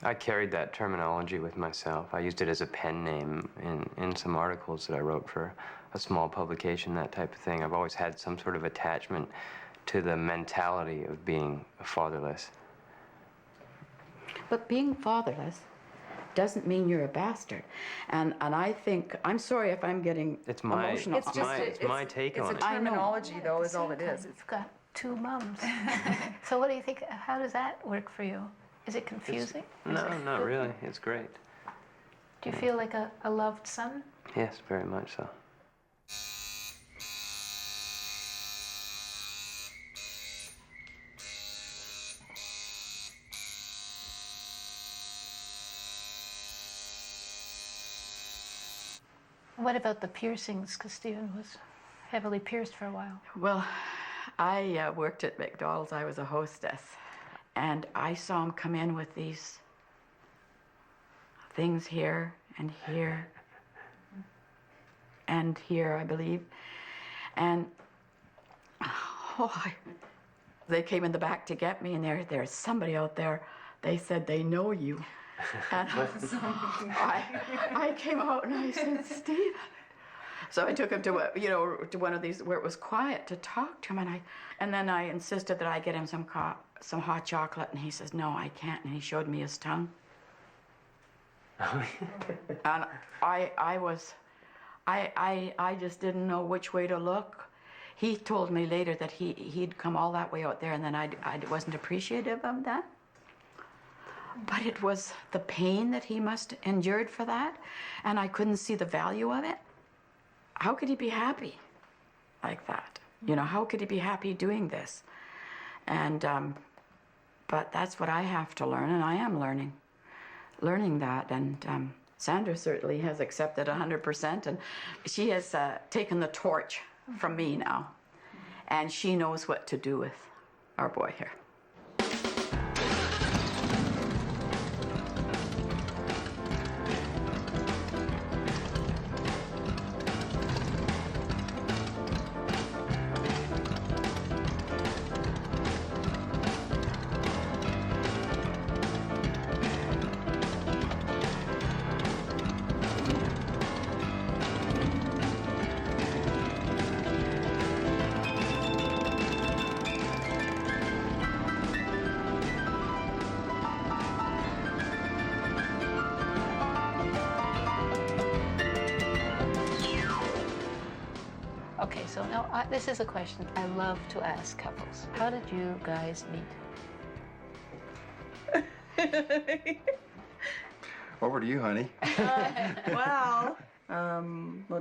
I carried that terminology with myself. I used it as a pen name in some articles that I wrote for a small publication, that type of thing. I've always had some sort of attachment to the mentality of being fatherless. But being fatherless doesn't mean you're a bastard. And I think, I'm sorry if I'm getting emotional. It's my take on it. It's a terminology, though, is all it is. You've got two mums. So what do you think, how does that work for you? Is it confusing? No, not really. It's great. Do you feel like a loved son? Yes, very much so. What about the piercings? Because Stephen was heavily pierced for a while. Well, I worked at McDonald's. I was a hostess. And I saw him come in with these things here and here and here, I believe. And they came in the back to get me, and there's somebody out there. They said they know you. And I came out and I said, Steve. So I took him to to one of these where it was quiet to talk to him, and then I insisted that I get him some hot chocolate, and he says, no, I can't, and he showed me his tongue. And I just didn't know which way to look. He told me later that he'd come all that way out there, and then I wasn't appreciative of that. But it was the pain that he must endured for that, and I couldn't see the value of it. How could he be happy like that? You know, how could he be happy doing this? And, but that's what I have to learn, and I am learning that. And Sandra certainly has accepted 100%, and she has taken the torch from me now, and she knows what to do with our boy here. Okay, so now this is a question I love to ask couples. How did you guys meet? Over to you, honey. Well,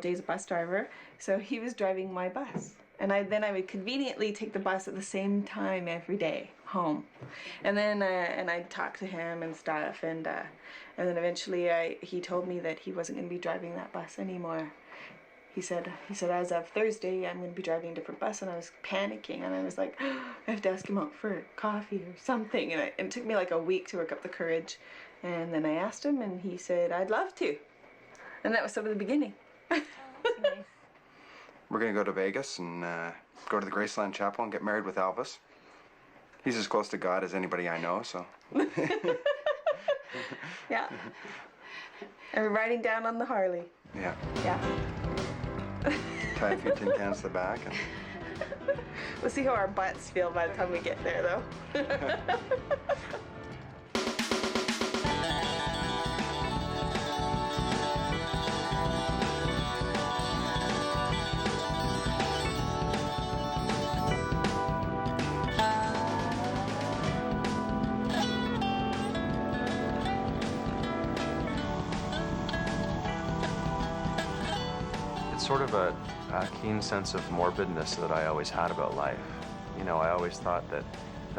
Jay's a bus driver, so he was driving my bus. And then I would conveniently take the bus at the same time every day home. And then I'd talk to him and stuff, and then eventually he told me that he wasn't going to be driving that bus anymore. He said, as of Thursday, I'm going to be driving a different bus, and I was panicking, and I was like, I have to ask him out for coffee or something, and it took me like a week to work up the courage, and then I asked him, and he said, I'd love to, and that was sort of the beginning. We're going to go to Vegas and go to the Graceland Chapel and get married with Elvis. He's as close to God as anybody I know, so. Yeah. And we're riding down on the Harley. Yeah. Yeah. Tie a few tin cans to the back. And... We'll see how our butts feel by the time we get there, though. Sort of a keen sense of morbidness that I always had about life. You know, I always thought that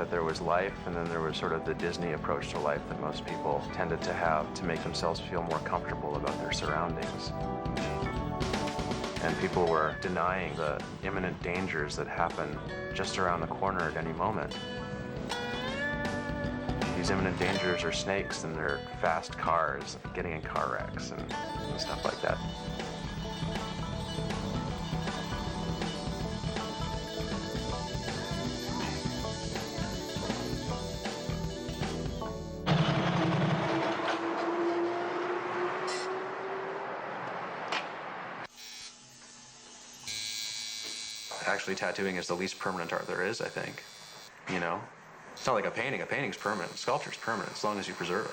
there was life, and then there was sort of the Disney approach to life that most people tended to have to make themselves feel more comfortable about their surroundings. And people were denying the imminent dangers that happen just around the corner at any moment. These imminent dangers are snakes, and they're fast cars, getting in car wrecks and stuff like that. Actually, tattooing is the least permanent art there is, I think. You know? It's not like a painting. A painting's permanent. Sculpture's permanent as long as you preserve it.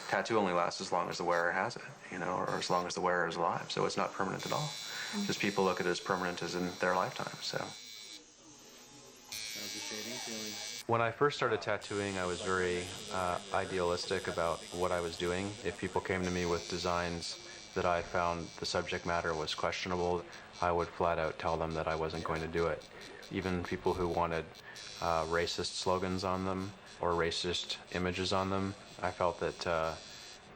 Tattoo only lasts as long as the wearer has it, you know, or as long as the wearer is alive. So it's not permanent at all. Just people look at it as permanent as in their lifetime, so. How's the shading feeling? When I first started tattooing, I was very idealistic about what I was doing. If people came to me with designs that I found the subject matter was questionable, I would flat out tell them that I wasn't going to do it. Even people who wanted racist slogans on them or racist images on them, I felt that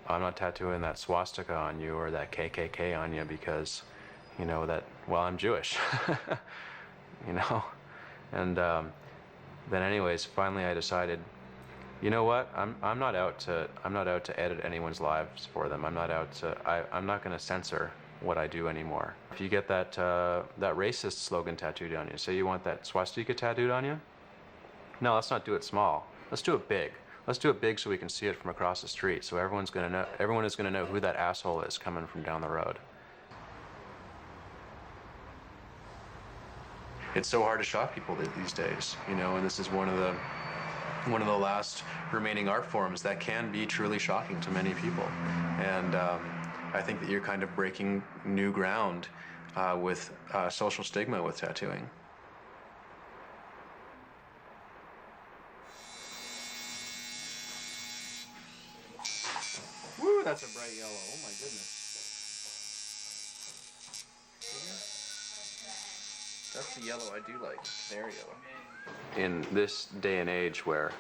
I'm not tattooing that swastika on you or that KKK on you because, you know, that, well, I'm Jewish, you know? And then anyways, finally I decided, you know what? I'm not out to edit anyone's lives for them. I'm not going to censor what I do anymore. If you get that racist slogan tattooed on you, say you want that swastika tattooed on you, no, let's not do it small. Let's do it big. Let's do it big so we can see it from across the street. So everyone is going to know who that asshole is coming from down the road. It's so hard to shock people these days, you know, and this is one of one of the last remaining art forms that can be truly shocking to many people. And I think that you're kind of breaking new ground with social stigma with tattooing. Woo, that's a bright yellow. Oh my goodness. That's the yellow I do like, canary yellow. In this day and age where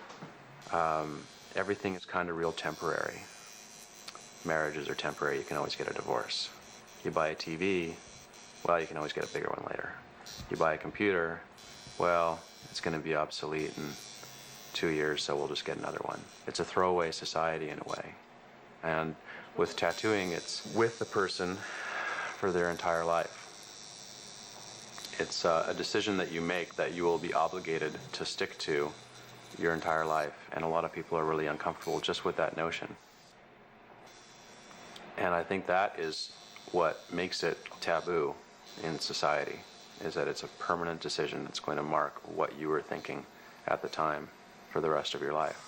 everything is kind of real temporary, marriages are temporary, you can always get a divorce. You buy a TV, well, you can always get a bigger one later. You buy a computer, well, it's going to be obsolete in 2 years, so we'll just get another one. It's a throwaway society in a way. And with tattooing, it's with the person for their entire life. It's a decision that you make that you will be obligated to stick to your entire life. And a lot of people are really uncomfortable just with that notion. And I think that is what makes it taboo in society, is that it's a permanent decision that's going to mark what you were thinking at the time for the rest of your life.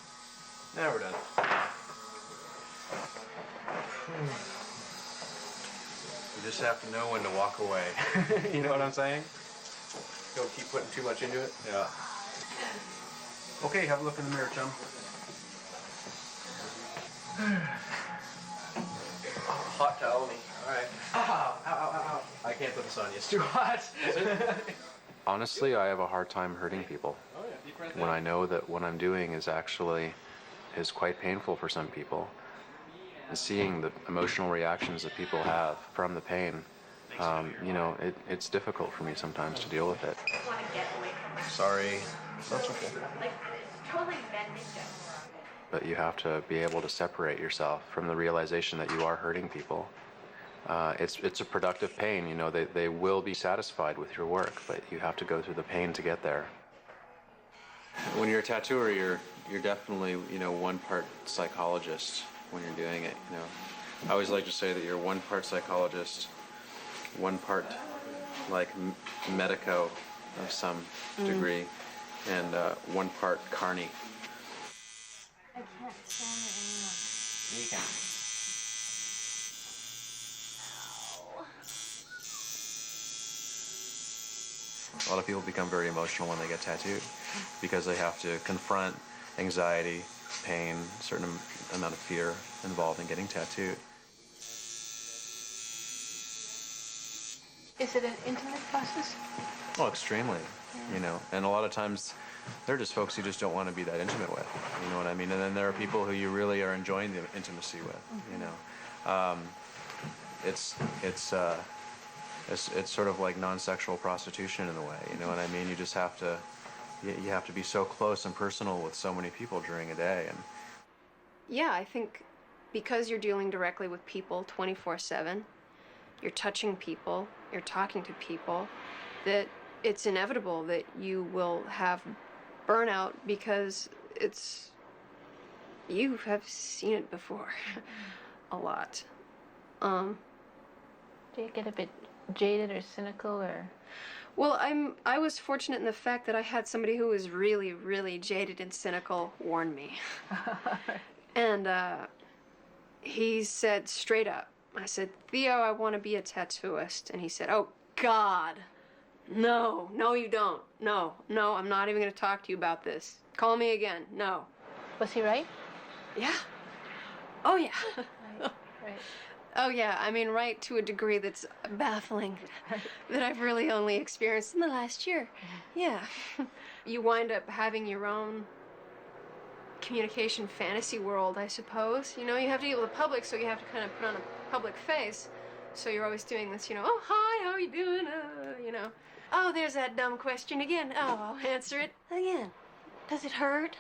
Now we're done. You just have to know when to walk away. You know what I'm saying? Don't keep putting too much into it. Yeah. Okay, have a look in the mirror, chum. Hot towel me. All right. Ow, ow, ow, ow. I can't put this on you. It's too hot. Honestly, I have a hard time hurting people. When I know that what I'm doing is quite painful for some people. And seeing the emotional reactions that people have from the pain, you know, it's difficult for me sometimes to deal with it. Sorry. That's okay. But you have to be able to separate yourself from the realization that you are hurting people. It's a productive pain, you know, they will be satisfied with your work, but you have to go through the pain to get there. When you're a tattooer, you're definitely, you know, one part psychologist when you're doing it, you know. I always like to say that you're one part psychologist, one part like medico of some degree, and one part carny. I can't stand it anymore. You can. A lot of people become very emotional when they get tattooed because they have to confront anxiety, pain, a certain amount of fear involved in getting tattooed. Is it an intimate process? Oh, extremely, you know. And a lot of times they're just folks you just don't want to be that intimate with, you know what I mean? And then there are people who you really are enjoying the intimacy with, you know. It's sort of like non-sexual prostitution in a way, you know what I mean? You just have to, you have to be so close and personal with so many people during a day. And yeah, I think because you're dealing directly with people 24/7, you're touching people, you're talking to people, that it's inevitable that you will have burnout because you have seen it before a lot. Do you get a bit jaded or cynical or? Well, I was fortunate in the fact that I had somebody who was really, really jaded and cynical warn me. And he said straight up, I said, Theo, I want to be a tattooist. And he said, oh, God, no, you don't. No, I'm not even going to talk to you about this. Call me again. No. Was he right? Yeah. Oh, yeah. Right. Oh, yeah. I mean, right to a degree that's baffling, that I've really only experienced in the last year. Yeah. You wind up having your own communication fantasy world, I suppose. You know, you have to deal with the public, so you have to kind of put on a public face. So you're always doing this, you know, oh, hi, how are you doing? You know, oh, there's that dumb question again. Oh, I'll answer it again. Does it hurt?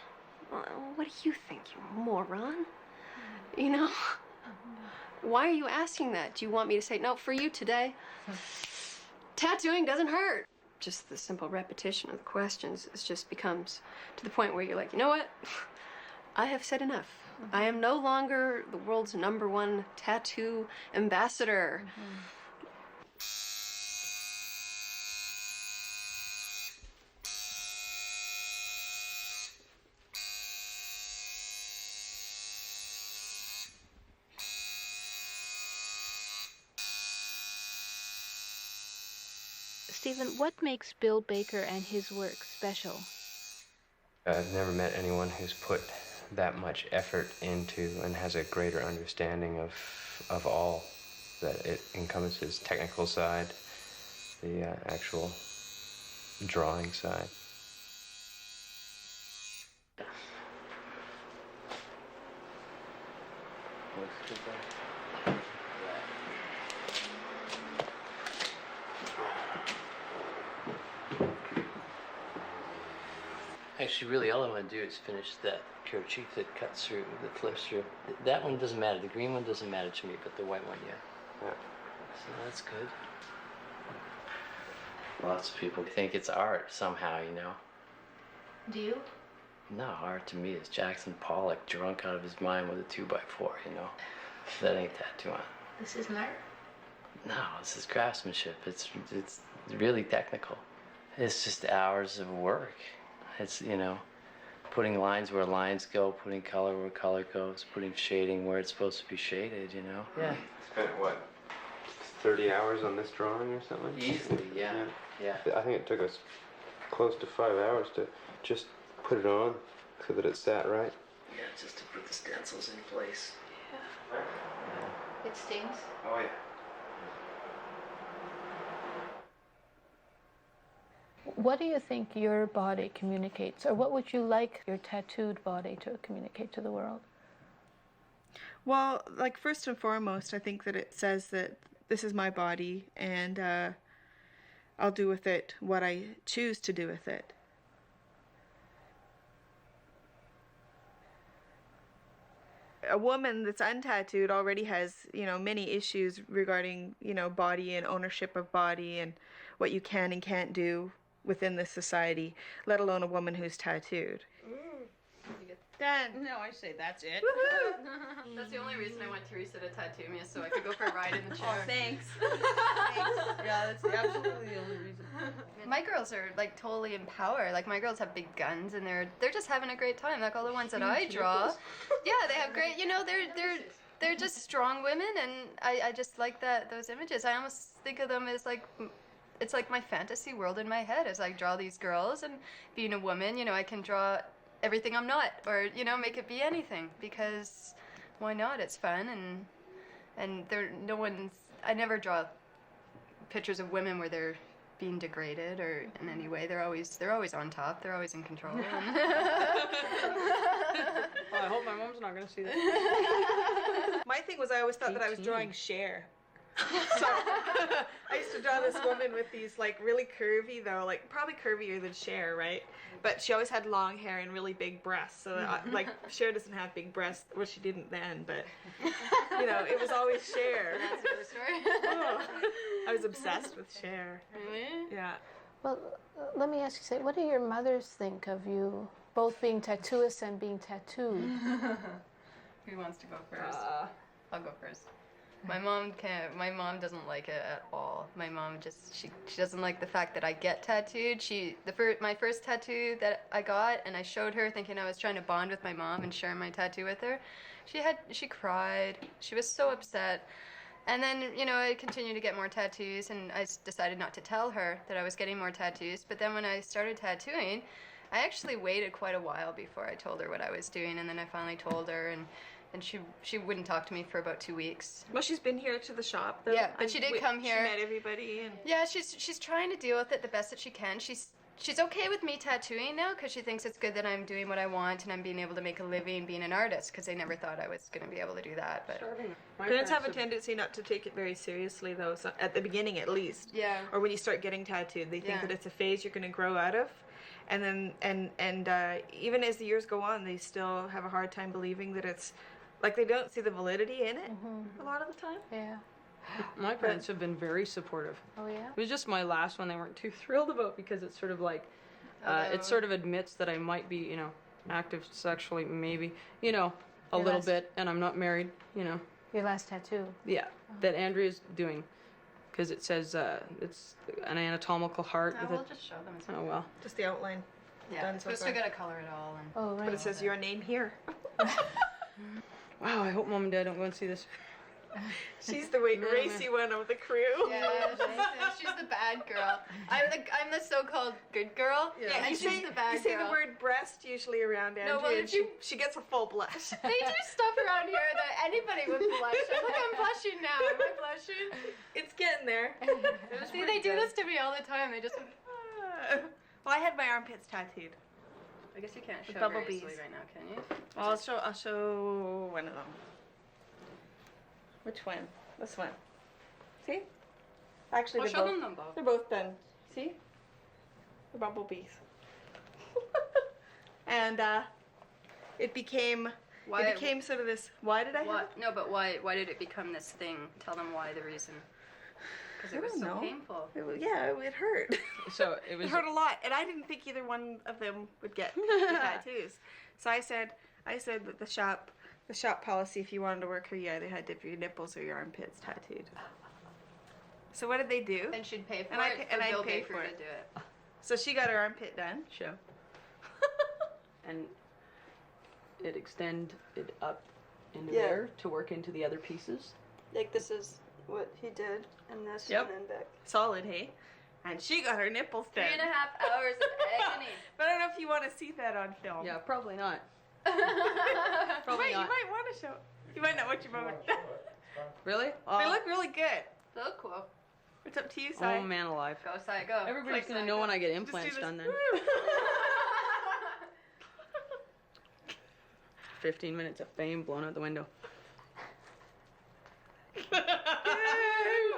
What do you think, you moron? You know? Why are you asking that? Do you want me to say, no, for you today, tattooing doesn't hurt? Just the simple repetition of the questions, it just becomes to the point where you're like, you know what? I have said enough. I am no longer the world's #1 tattoo ambassador. Stephen, what makes Bill Baker and his work special? I've never met anyone who's put that much effort into and has a greater understanding of all that it encompasses: technical side, the actual drawing side. Actually, really, all I want to do is finish that pure cheek that cuts through, that flips through. That one doesn't matter. The green one doesn't matter to me, but the white one, yeah. So that's good. Lots of people think it's art somehow, you know. Do you? No, art to me is Jackson Pollock drunk out of his mind with a 2x4, you know. That ain't tattooing. This isn't art? No, this is craftsmanship. It's really technical. It's just hours of work. It's, you know, putting lines where lines go, putting color where color goes, putting shading where it's supposed to be shaded, you know? Yeah. Spent what, 30 hours on this drawing or something? Easily, yeah. Yeah. I think it took us close to 5 hours to just put it on so that it sat right. Yeah, just to put the stencils in place. Yeah. It stings? Oh, yeah. What do you think your body communicates, or what would you like your tattooed body to communicate to the world? Well, like, first and foremost, I think that it says that this is my body, and I'll do with it what I choose to do with it. A woman that's untattooed already has, you know, many issues regarding, you know, body and ownership of body and what you can and can't do within this society, let alone a woman who's tattooed. Done. No, I say that's it. That's the only reason I want Teresa to tattoo me, is so I could go for a ride in the chair. Oh, thanks. Yeah, that's absolutely the only reason. My girls are like totally in power. Like my girls have big guns and they're just having a great time. Like all the ones that I draw, yeah, they have great. You know, they're just strong women, and I just like those images. I almost think of them as like. It's like my fantasy world in my head as I draw these girls, and being a woman, you know, I can draw everything I'm not, or, you know, make it be anything, because why not? It's fun, and I never draw pictures of women where they're being degraded or in any way. They're always on top. They're always in control. Well, I hope my mom's not going to see that. My thing was I always thought that I was drawing Cher. So I used to draw this woman with these like really curvy, though, like probably curvier than Cher, right? But she always had long hair and really big breasts. So like Cher doesn't have big breasts. Well, she didn't then, but you know, it was always Cher. That's another story. Oh, I was obsessed with Cher. Really? Yeah. Well, let me ask you, say, what do your mothers think of you both being tattooists and being tattooed? Who wants to go first? I'll go first. My mom doesn't like it at all. My mom she doesn't like the fact that I get tattooed. My first tattoo that I got, and I showed her thinking I was trying to bond with my mom and share my tattoo with her. She cried. She was so upset. And then, you know, I continued to get more tattoos, and I decided not to tell her that I was getting more tattoos. But then when I started tattooing, I actually waited quite a while before I told her what I was doing, and then I finally told her, and she wouldn't talk to me for about 2 weeks. Well, she's been here to the shop, though. Yeah, but she did come here. She met everybody. And yeah, she's trying to deal with it the best that she can. She's okay with me tattooing now because she thinks it's good that I'm doing what I want and I'm being able to make a living being an artist, because they never thought I was going to be able to do that. But parents have a tendency not to take it very seriously, though, so at the beginning at least. Yeah. Or when you start getting tattooed, they think that it's a phase you're going to grow out of. And then even as the years go on, they still have a hard time believing that it's, like, they don't see the validity in it a lot of the time. Yeah. My parents have been very supportive. Oh, yeah? It was just my last one they weren't too thrilled about, because it's sort of like, it sort of admits that I might be, you know, active sexually, maybe, you know, a little bit, and I'm not married, you know. Your last tattoo? Yeah, that Andrea's doing, because it says it's an anatomical heart. We'll just show them. Oh, well. Just the outline. Yeah, it's supposed to get a color at all. And oh, right. But it says your name here. Wow, I hope Mom and Dad don't go and see this. She's the racy one of the crew. Yeah, she's the bad girl. I'm the so-called good girl. Yeah, and she's the bad girl. You say the word breast usually around Andrea, well, and she gets a full blush. They do stuff around here that anybody would blush. I'm blushing now. Am I blushing? It's getting there. See, they do this to me all the time. They just. Well, I had my armpits tattooed. I guess you can't show bubble very easily bees. right now, can you? Well, I'll show one of them. Which one? This one. See? Actually, I'll they're show both, them both. They're both done. See? The bumblebees. And it became sort of this. Why did I have? No, but why did it become this thing? Tell them why, the reason. Because it was so painful. It hurt. So it was. It hurt a lot, and I didn't think either one of them would get the tattoos. So I said that the shop policy, if you wanted to work here, you either had to have your nipples or your armpits tattooed. So what did they do? And she'd pay for and it. And Bill I'd pay paid for her it. to do it. So she got her armpit done. Show. And it extended up into there to work into the other pieces. Like this is what he did, and this and then back. Solid, hey? And she got her nipples done. 3.5 hours of agony. But I don't know if you want to see that on film. Yeah, probably not. You might want to show. You might not want your mom. Really? They look really good. They look cool. It's up to you, Si. Oh man alive. Go, Si, go. Everybody's gonna know when I get implants done then. 15 minutes of fame blown out the window.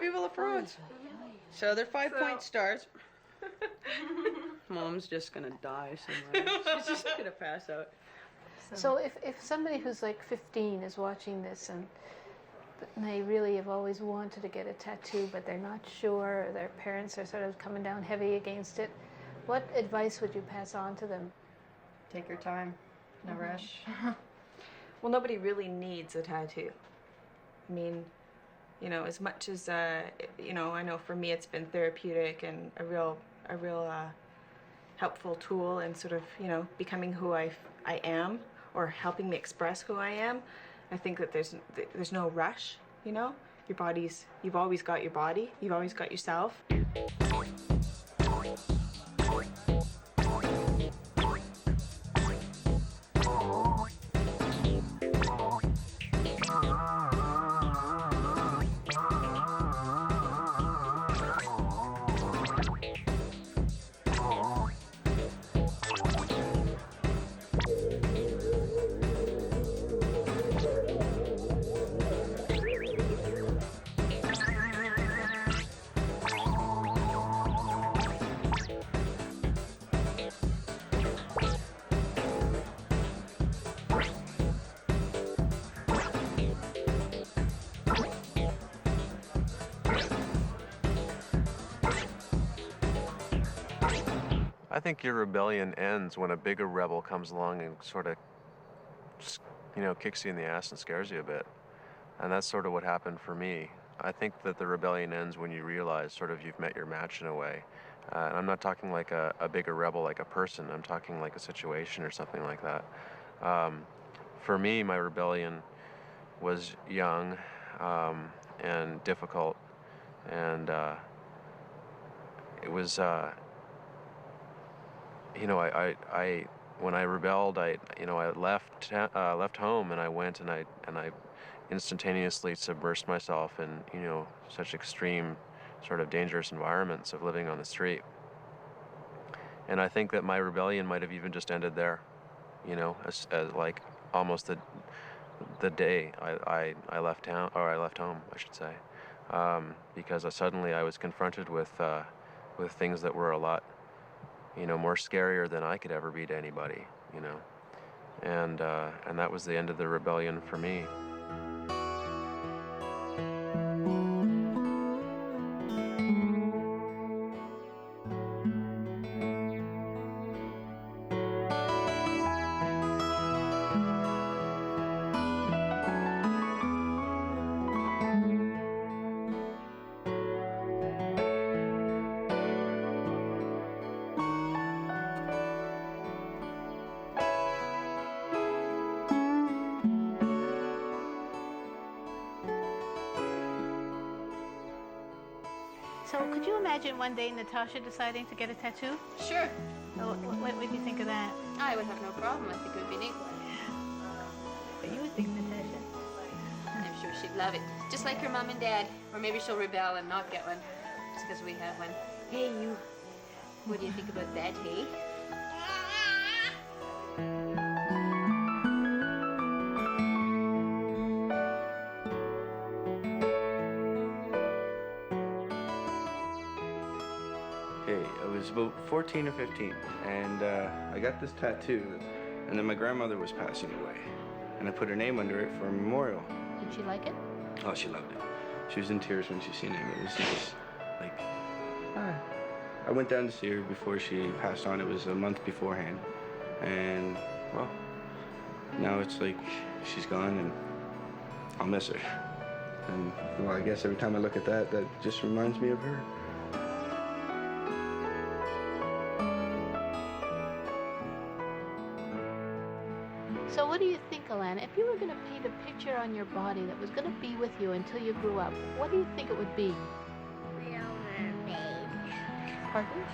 People are frauds. So they're 5-point stars. Mom's just gonna die somewhere. She's just gonna pass out. So if somebody who's like 15 is watching this and they really have always wanted to get a tattoo, but they're not sure, or their parents are sort of coming down heavy against it, what advice would you pass on to them? Take your time. No rush. Well, nobody really needs a tattoo. I mean, you know, as much as you know, I know for me it's been therapeutic and a real helpful tool in sort of, you know, becoming who I am, or helping me express who I am. I think that there's no rush, you know? You've always got your body, you've always got yourself. I think your rebellion ends when a bigger rebel comes along and sort of, you know, kicks you in the ass and scares you a bit. And that's sort of what happened for me. I think that the rebellion ends when you realize sort of you've met your match in a way. And I'm not talking like a bigger rebel like a person. I'm talking like a situation or something like that. For me, my rebellion was young and difficult. And it was... you know, I when I rebelled, I left home and I went and I instantaneously submersed myself in, you know, such extreme, sort of dangerous environments of living on the street. And I think that my rebellion might have even just ended there, you know, as like almost the day I left town, or I left home, I should say, because suddenly I was confronted with things that were a lot, you know, more scarier than I could ever be to anybody, you know. And that was the end of the rebellion for me. So could you imagine one day Natasha deciding to get a tattoo? Sure. What would you think of that? I would have no problem. I think it would be neat. What you would think, Natasha? I'm sure she'd love it. Just like her mom and dad. Or maybe she'll rebel and not get one. Just because we have one. Hey, you. What do you think about that, hey? Okay, I was about 14 or 15, and I got this tattoo, and then my grandmother was passing away, and I put her name under it for a memorial. Did she like it? Oh, she loved it. She was in tears when she seen it. It was just like, I went down to see her before she passed on. It was a month beforehand, and well, now it's like she's gone, and I'll miss her. And well, I guess every time I look at that, that just reminds me of her. So what do you think, Alana? If you were going to paint a picture on your body that was going to be with you until you grew up, what do you think it would be? Little Mermaid. Pardon?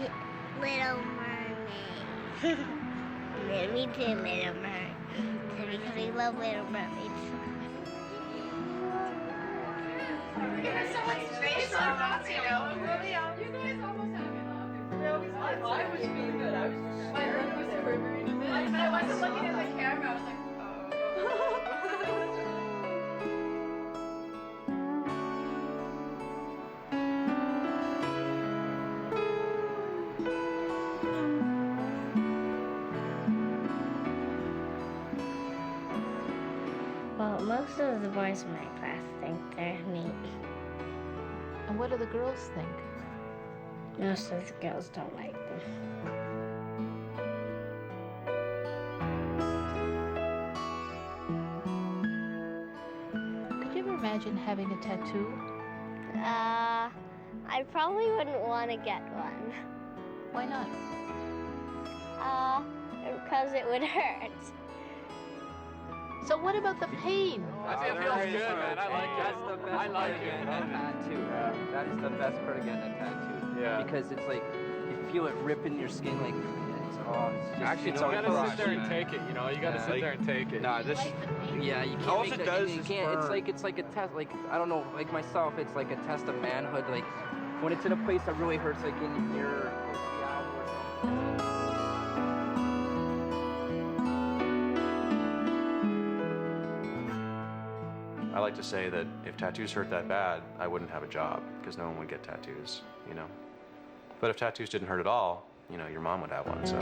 Little Mermaid. Me too, Little Mermaid. Because we love Little Mermaids. Give her so much space on us, you know. Really, you guys almost had me laughing. I was being good. I was just staring. I wasn't looking at the camera. I was like, Well, most of the boys in my class think they're neat. And what do the girls think? Most of the girls don't like them. Could you ever imagine having a tattoo? I probably wouldn't want to get one. Why not? Because it would hurt. So what about the pain? It feels good, man. I like it. That's the best part of getting a tattoo. That is the best part of getting a tattoo. Yeah. Because it's like, you feel it ripping your skin like, it's just, actually, it's you gotta sit there and take it, you know? You gotta sit there and take it. Nah, this, yeah, you can't All make it that, does you is can't, burn. it's like a test, like, I don't know, like myself, it's like a test of manhood, like, when it's in a place that really hurts, like in your or something. I like to say that if tattoos hurt that bad, I wouldn't have a job because no one would get tattoos, you know. But if tattoos didn't hurt at all, you know, your mom would have one, so.